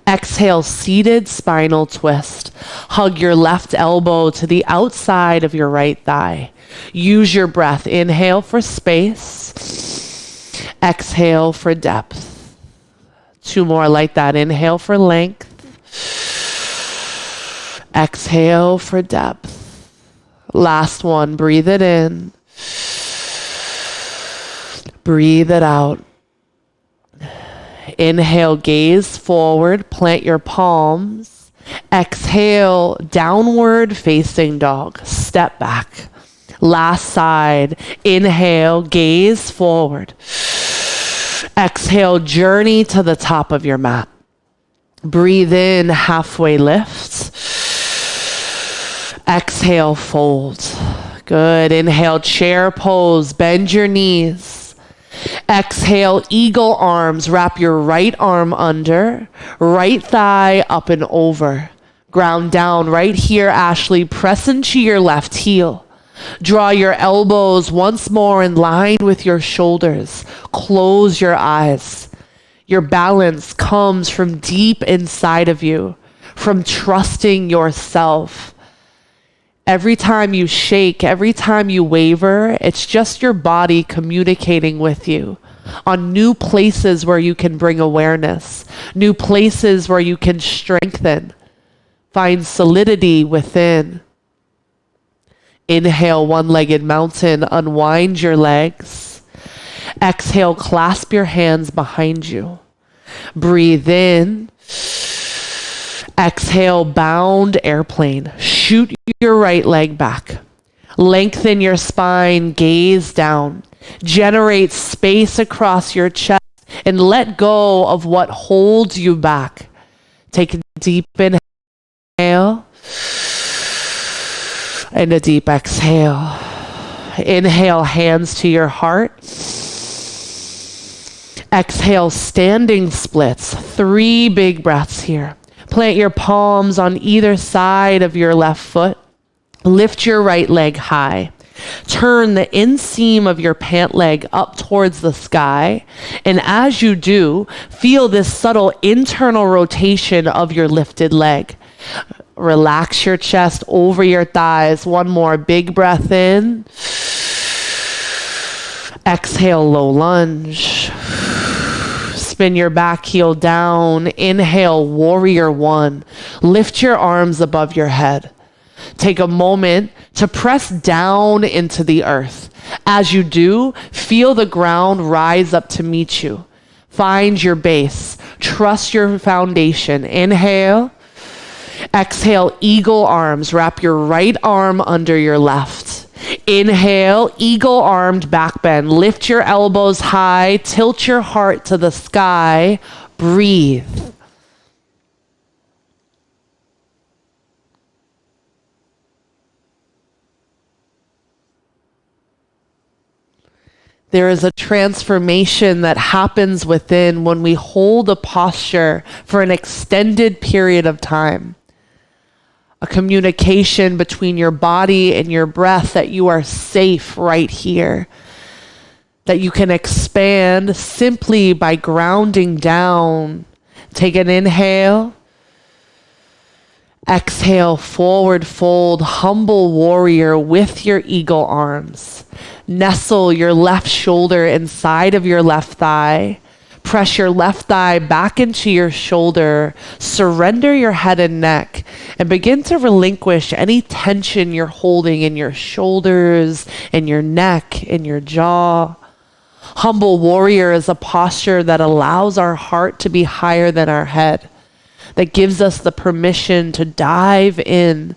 [SPEAKER 1] Exhale, seated spinal twist. Hug your left elbow to the outside of your right thigh. Use your breath. Inhale for space. Exhale for depth. 2 more like that. Inhale for length. Exhale for depth. Last one. Breathe it in. Breathe it out. Inhale, gaze forward, plant your palms. Exhale, downward facing dog. Step back. Last side. Inhale, gaze forward. Exhale, journey to the top of your mat. Breathe in, halfway lift. Exhale, fold. Good. Inhale, chair pose. Bend your knees. Exhale, eagle arms. Wrap your right arm under. Right thigh up and over. Ground down right here, Ashley. Press into your left heel. Draw your elbows once more in line with your shoulders. Close your eyes. Your balance comes from deep inside of you, from trusting yourself. Every time you shake, every time you waver, it's just your body communicating with you on new places where you can bring awareness, new places where you can strengthen, find solidity within. Inhale, one-legged mountain, unwind your legs. Exhale, clasp your hands behind you. Breathe in. Exhale, bound airplane. Shoot your right leg back. Lengthen your spine, gaze down. Generate space across your chest and let go of what holds you back. Take a deep inhale and a deep exhale. Inhale, hands to your heart. Exhale, standing splits. 3 big breaths here. Plant your palms on either side of your left foot. Lift your right leg high. Turn the inseam of your pant leg up towards the sky. And as you do, feel this subtle internal rotation of your lifted leg. Relax your chest over your thighs. One more big breath in. Exhale, low lunge. Spin your back heel down. Inhale, warrior one. Lift your arms above your head. Take a moment to press down into the earth. As you do, feel the ground rise up to meet you. Find your base. Trust your foundation. Inhale. Exhale, eagle arms. Wrap your right arm under your left. Inhale, eagle armed back bend. Lift your elbows high. Tilt your heart to the sky. Breathe. There is a transformation that happens within when we hold a posture for an extended period of time. A communication between your body and your breath that you are safe right here. That you can expand simply by grounding down. Take an inhale. Exhale, forward fold, humble warrior with your eagle arms. Nestle your left shoulder inside of your left thigh. Press your left thigh back into your shoulder. Surrender your head and neck and begin to relinquish any tension you're holding in your shoulders, in your neck, in your jaw. Humble warrior is a posture that allows our heart to be higher than our head, that gives us the permission to dive in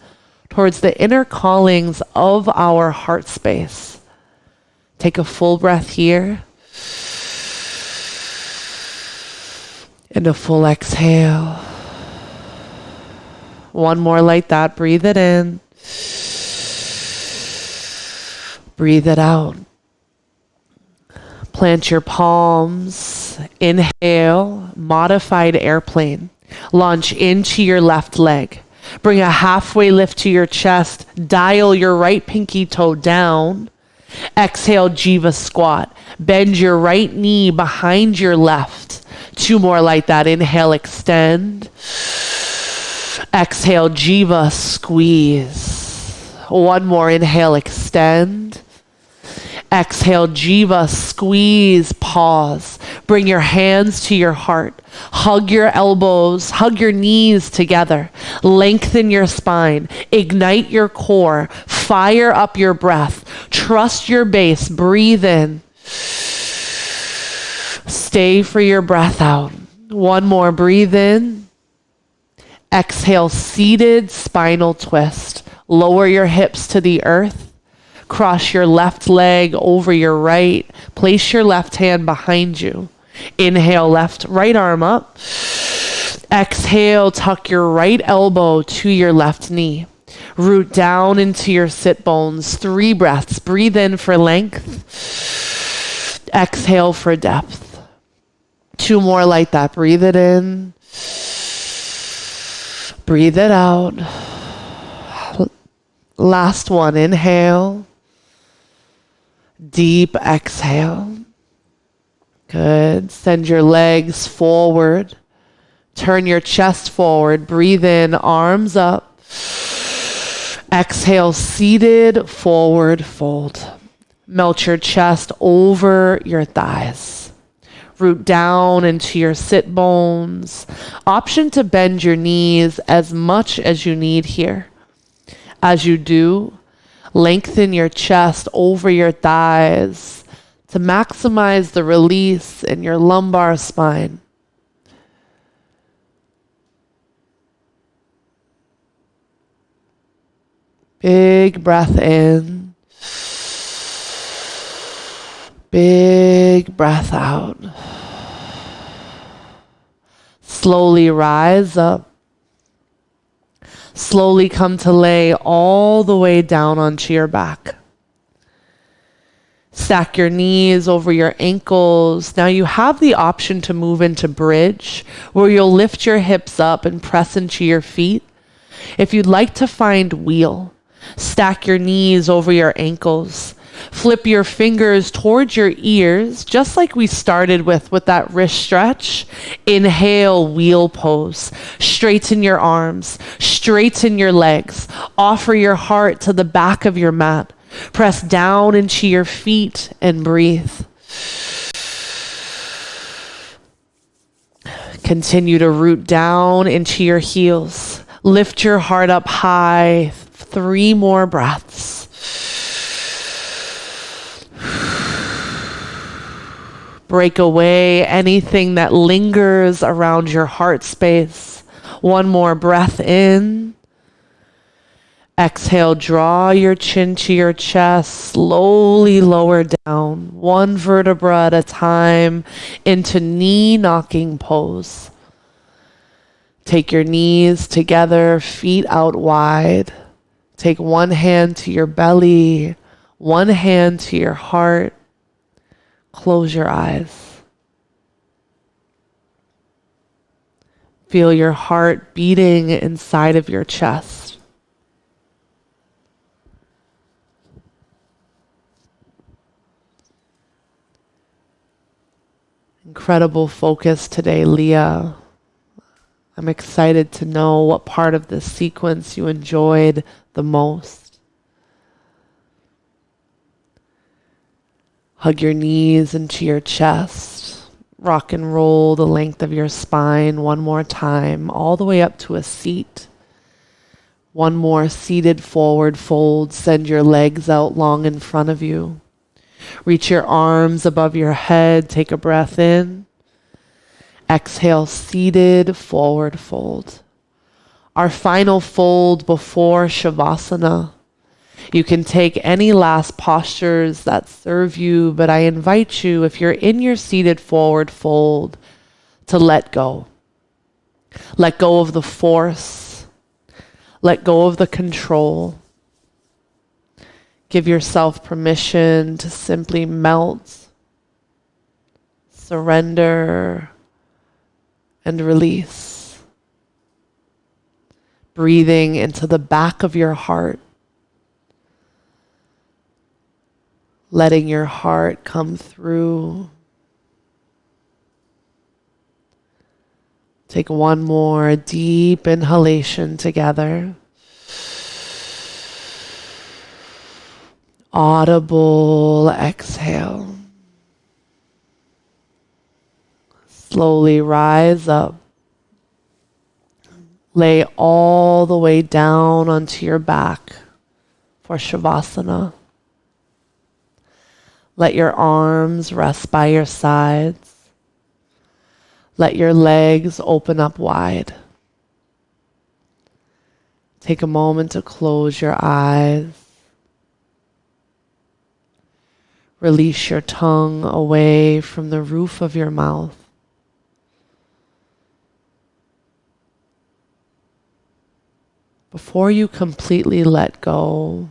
[SPEAKER 1] towards the inner callings of our heart space. Take a full breath here. And a full exhale. One more like that. Breathe it in. Breathe it out. Plant your palms. Inhale, modified airplane. Launch into your left leg. Bring a halfway lift to your chest. Dial your right pinky toe down. Exhale, Jiva squat. Bend your right knee behind your left. 2 more like that. Inhale, extend. Exhale, Jiva squeeze. 1 more. Inhale, extend. Exhale, Jiva squeeze, pause. Bring your hands to your heart. Hug your elbows, hug your knees together. Lengthen your spine. Ignite your core. Fire up your breath. Trust your base. Breathe in. Stay for your breath out. 1 more. Breathe in. Exhale, seated spinal twist. Lower your hips to the earth. Cross your left leg over your right. Place your left hand behind you. Inhale, right arm up. Exhale, tuck your right elbow to your left knee. Root down into your sit bones. 3 breaths. Breathe in for length. Exhale for depth. 2 more like that. Breathe it in. Breathe it out. Last one. Inhale. Deep exhale. Good. Send your legs forward. Turn your chest forward. Breathe in, arms up. Exhale, seated, forward fold. Melt your chest over your thighs. Root down into your sit bones. Option to bend your knees as much as you need here. As you do, lengthen your chest over your thighs to maximize the release in your lumbar spine. Big breath in. Big breath out. Slowly rise up. Slowly come to lay all the way down onto your back. Stack your knees over your ankles. Now you have the option to move into bridge, where you'll lift your hips up and press into your feet. If you'd like to find wheel, stack your knees over your ankles. Flip your fingers towards your ears, just like we started with that wrist stretch. Inhale, wheel pose. Straighten your arms, straighten your legs. Offer your heart to the back of your mat. Press down into your feet and breathe. Continue to root down into your heels. Lift your heart up high. 3 more breaths. Break away anything that lingers around your heart space. 1 more breath in. Exhale, draw your chin to your chest. Slowly lower down, 1 vertebra at a time, into knee knocking pose. Take your knees together, feet out wide. Take 1 hand to your belly, 1 hand to your heart. Close your eyes. Feel your heart beating inside of your chest. Incredible focus today, Leah. I'm excited to know what part of this sequence you enjoyed the most. Hug your knees into your chest. Rock and roll the length of your spine 1 more time, all the way up to a seat. 1 more seated forward fold. Send your legs out long in front of you. Reach your arms above your head. Take a breath in. Exhale, seated forward fold. Our final fold before Shavasana. You can take any last postures that serve you, but I invite you, if you're in your seated forward fold, to let go. Let go of the force. Let go of the control. Give yourself permission to simply melt, surrender, and release. Breathing into the back of your heart. Letting your heart come through. Take 1 more deep inhalation together. Audible exhale. Slowly rise up. Lay all the way down onto your back for Shavasana. Let your arms rest by your sides. Let your legs open up wide. Take a moment to close your eyes. Release your tongue away from the roof of your mouth. Before you completely let go,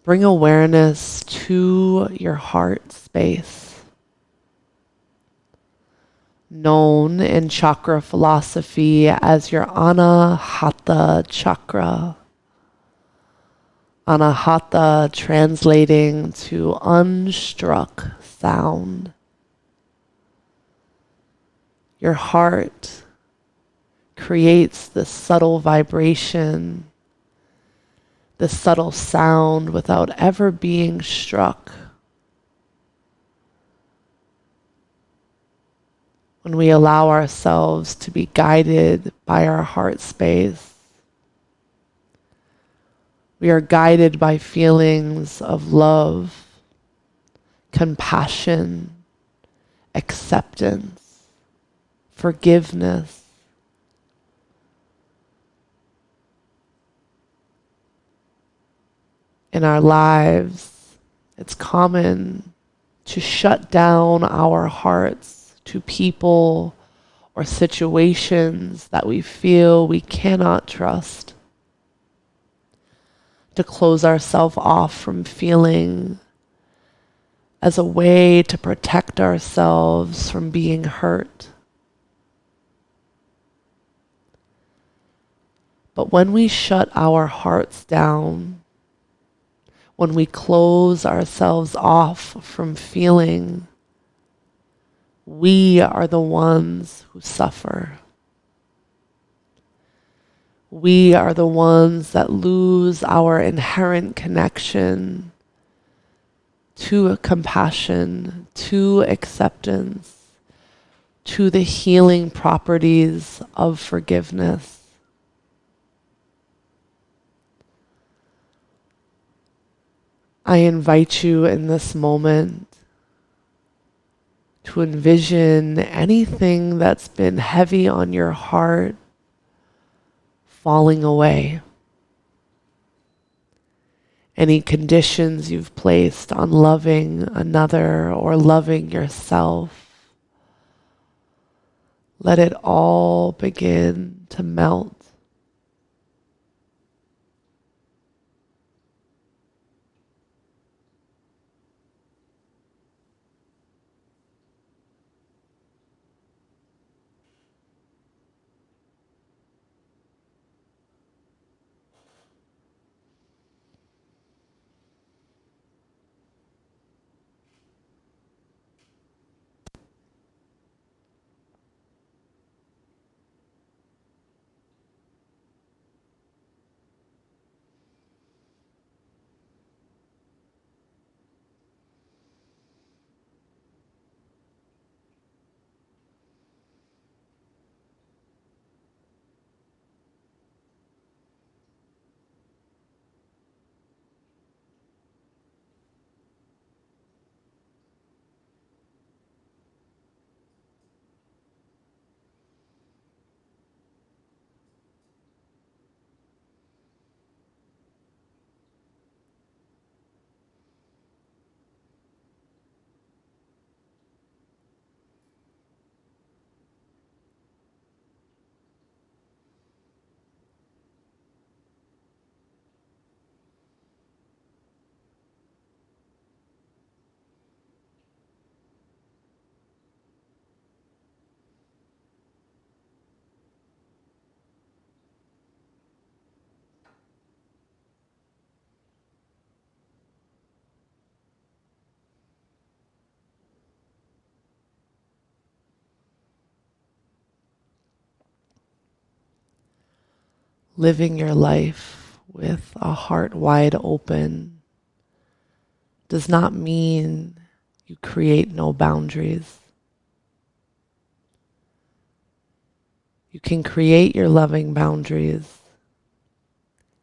[SPEAKER 1] bring awareness to your heart space. Known in chakra philosophy as your Anahata chakra. Anahata translating to unstruck sound. Your heart creates this subtle vibration, this subtle sound without ever being struck. When we allow ourselves to be guided by our heart space, we are guided by feelings of love, compassion, acceptance, forgiveness. In our lives, it's common to shut down our hearts to people or situations that we feel we cannot trust. To close ourselves off from feeling as a way to protect ourselves from being hurt. But when we shut our hearts down, when we close ourselves off from feeling, we are the ones who suffer. We are the ones that lose our inherent connection to compassion, to acceptance, to the healing properties of forgiveness. I invite you in this moment to envision anything that's been heavy on your heart falling away. Any conditions you've placed on loving another or loving yourself, let it all begin to melt. Living your life with a heart wide open does not mean you create no boundaries. You can create your loving boundaries,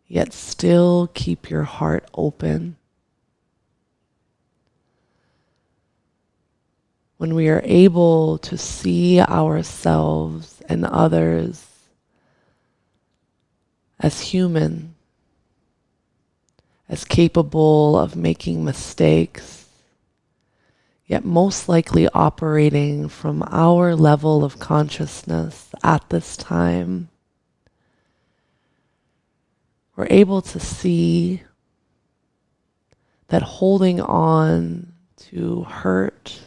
[SPEAKER 1] yet still keep your heart open. When we are able to see ourselves and others as human, as capable of making mistakes, yet most likely operating from our level of consciousness at this time. We're able to see that holding on to hurt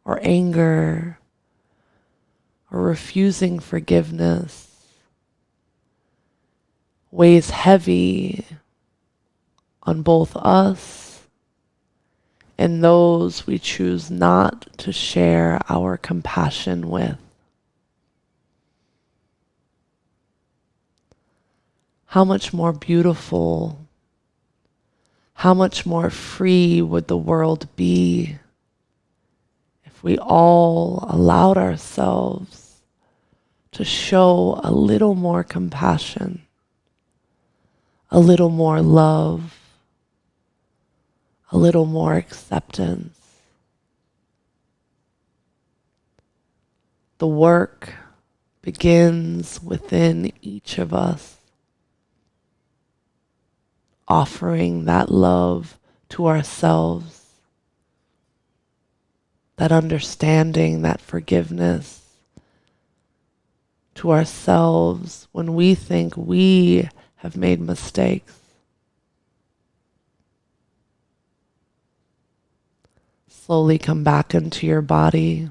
[SPEAKER 1] or anger or refusing forgiveness weighs heavy on both us and those we choose not to share our compassion with. How much more beautiful, how much more free would the world be if we all allowed ourselves to show a little more compassion, a little more love, a little more acceptance. The work begins within each of us, offering that love to ourselves, that understanding, that forgiveness to ourselves when we think we have made mistakes. Slowly come back into your body.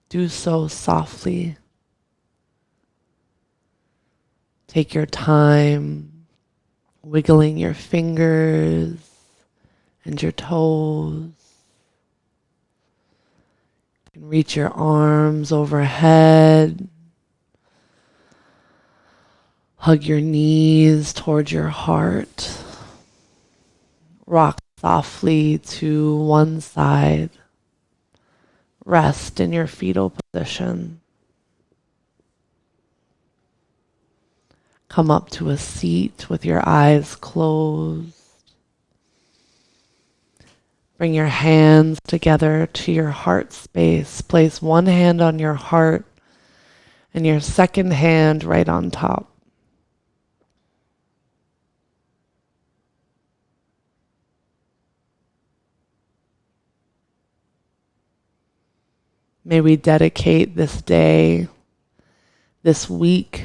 [SPEAKER 1] Do so softly. Take your time, wiggling your fingers and your toes. You can reach your arms overhead. Hug your knees towards your heart. Rock softly to one side. Rest in your fetal position. Come up to a seat with your eyes closed. Bring your hands together to your heart space. Place one hand on your heart and your second hand right on top. May we dedicate this day, this week,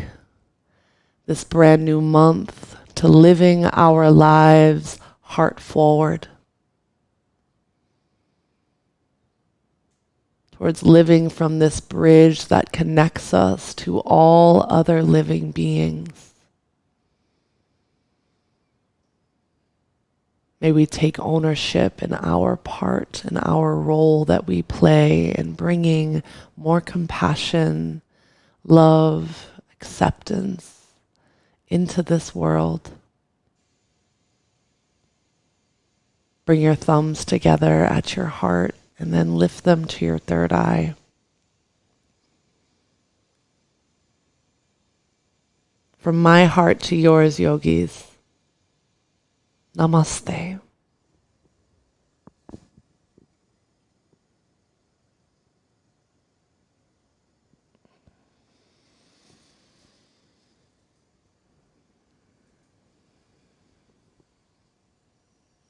[SPEAKER 1] this brand new month to living our lives heart forward, towards living from this bridge that connects us to all other living beings. May we take ownership in our part and our role that we play in bringing more compassion, love, acceptance into this world. Bring your thumbs together at your heart and then lift them to your third eye. From my heart to yours, yogis. Namaste.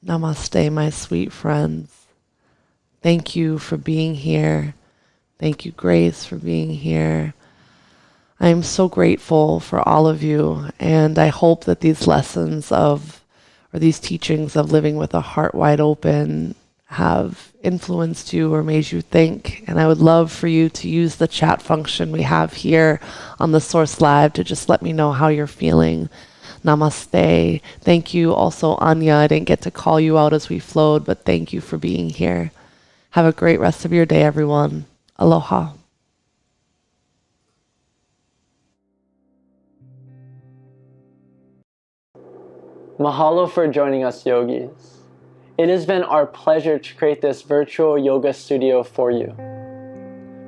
[SPEAKER 1] Namaste, my sweet friends. Thank you for being here. Thank you, Grace, for being here. I am so grateful for all of you, and I hope that these lessons or these teachings of living with a heart wide open have influenced you or made you think. And I would love for you to use the chat function we have here on the Source Live to just let me know how you're feeling. Namaste. Thank you also, Anya. I didn't get to call you out as we flowed, but thank you for being here. Have a great rest of your day, everyone. Aloha.
[SPEAKER 2] Mahalo for joining us, yogis. It has been our pleasure to create this virtual yoga studio for you.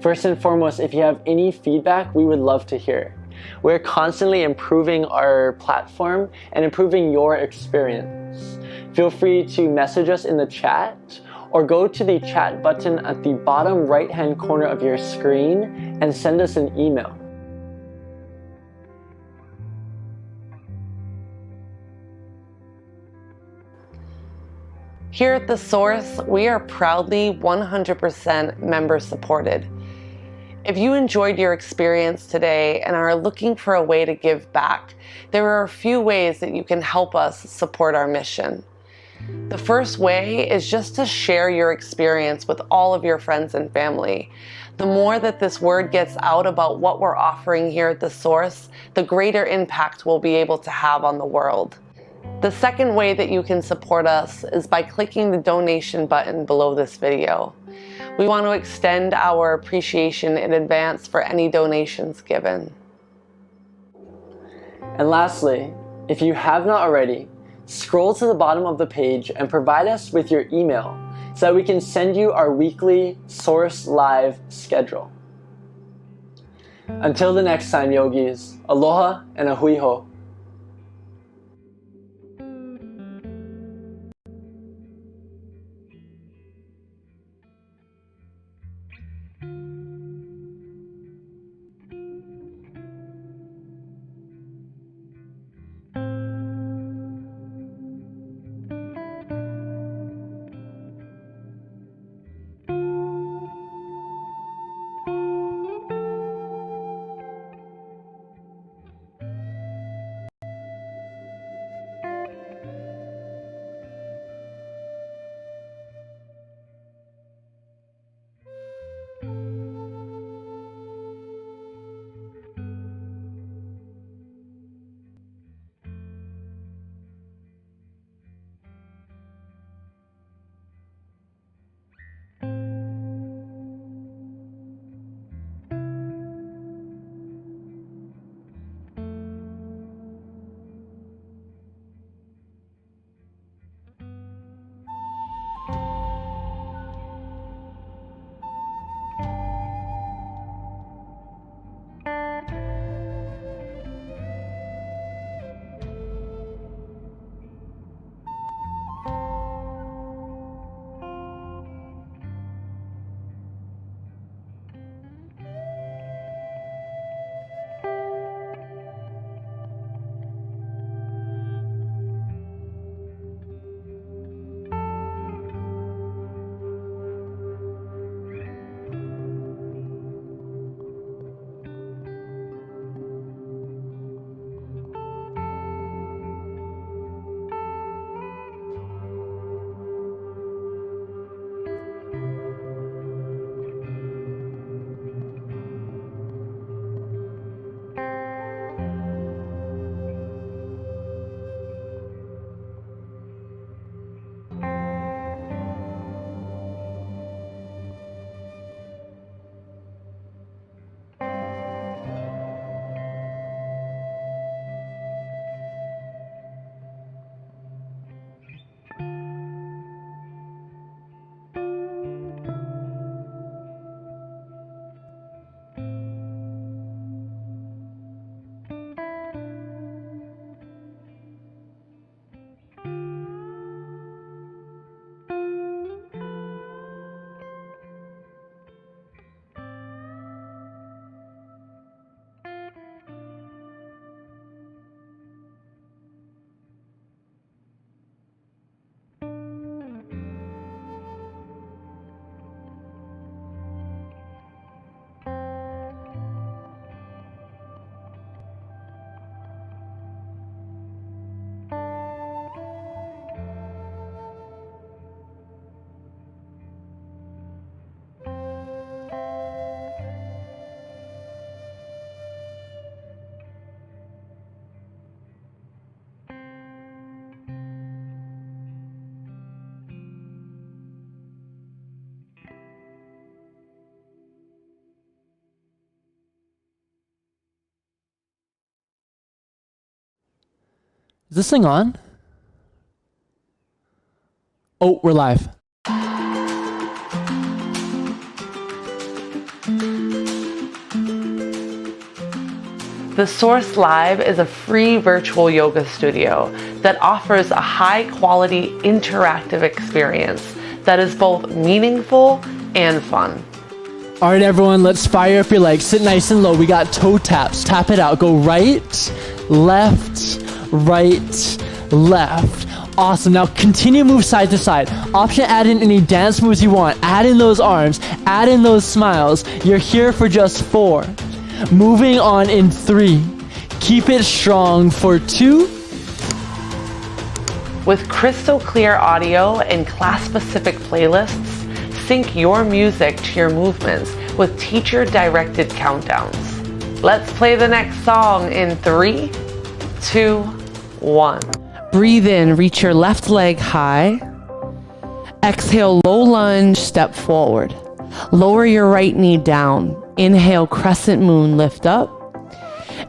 [SPEAKER 2] First and foremost, if you have any feedback, we would love to hear. We're constantly improving our platform and improving your experience. Feel free to message us in the chat or go to the chat button at the bottom right-hand corner of your screen and send us an email.
[SPEAKER 1] Here at The Source, we are proudly 100% member supported. If you enjoyed your experience today and are looking for a way to give back, there are a few ways that you can help us support our mission. The first way is just to share your experience with all of your friends and family. The more that this word gets out about what we're offering here at The Source, the greater impact we'll be able to have on the world. The second way that you can support us is by clicking the donation button below this video. We want to extend our appreciation in advance for any donations given.
[SPEAKER 2] And lastly, if you have not already, scroll to the bottom of the page and provide us with your email so that we can send you our weekly Source Live schedule. Until the next time, yogis, aloha and a hui hou.
[SPEAKER 3] Is this thing on? Oh, we're live.
[SPEAKER 1] The Source Live is a free virtual yoga studio that offers a high-quality interactive experience that is both meaningful and fun.
[SPEAKER 3] All right, everyone, let's fire up your legs. Sit nice and low. We got toe taps. Tap it out. Go right, left, left. Awesome. Now continue move side to side. Option add in any dance moves you want. Add in those arms. Add in those smiles. You're here for just 4. Moving on in 3. Keep it strong for 2.
[SPEAKER 1] With crystal clear audio and class-specific playlists, sync your music to your movements with teacher-directed countdowns. Let's play the next song in 3, 2, 1. Breathe in, reach your left leg high. Exhale, low lunge, step forward. Lower your right knee down. Inhale, crescent moon, lift up.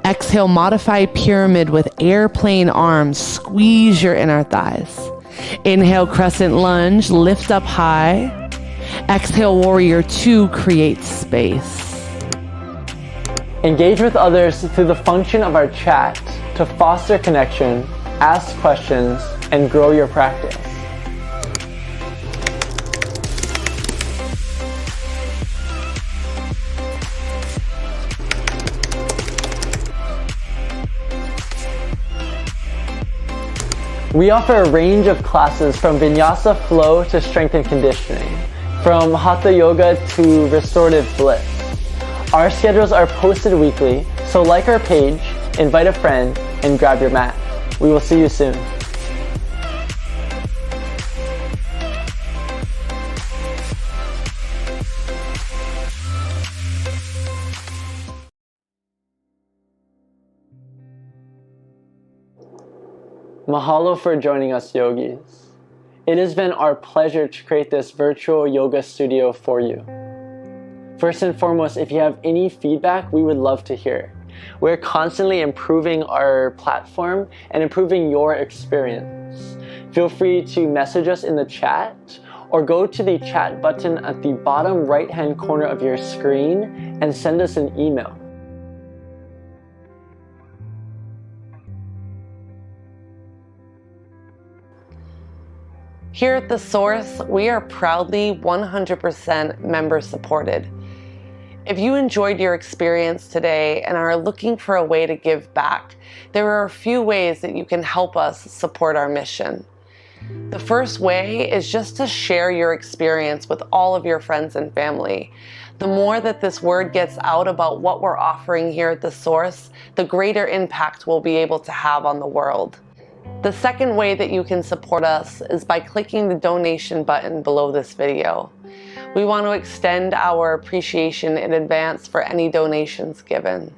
[SPEAKER 1] Exhale, modified pyramid with airplane arms. Squeeze your inner thighs. Inhale, crescent lunge, lift up high. Exhale, warrior 2, create space.
[SPEAKER 2] Engage with others through the function of our chat to foster connection, ask questions, and grow your practice. We offer a range of classes from Vinyasa flow to strength and conditioning, from Hatha Yoga to restorative bliss. Our schedules are posted weekly, so like our page, invite a friend, and grab your mat. We will see you soon. Mahalo for joining us, yogis. It has been our pleasure to create this virtual yoga studio for you. First and foremost, if you have any feedback, we would love to hear. We're constantly improving our platform and improving your experience. Feel free to message us in the chat or go to the chat button at the bottom right-hand corner of your screen and send us an email.
[SPEAKER 1] Here at The Source, we are proudly 100% member supported. If you enjoyed your experience today and are looking for a way to give back, there are a few ways that you can help us support our mission. The first way is just to share your experience with all of your friends and family. The more that this word gets out about what we're offering here at The Source, the greater impact we'll be able to have on the world. The second way that you can support us is by clicking the donation button below this video. We want to extend our appreciation in advance for any donations given.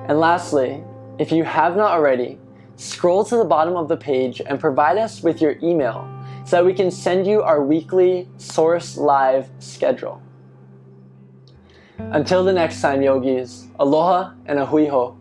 [SPEAKER 2] And lastly, if you have not already, scroll to the bottom of the page and provide us with your email so that we can send you our weekly Source Live schedule. Until the next time, yogis, aloha and ahui ho.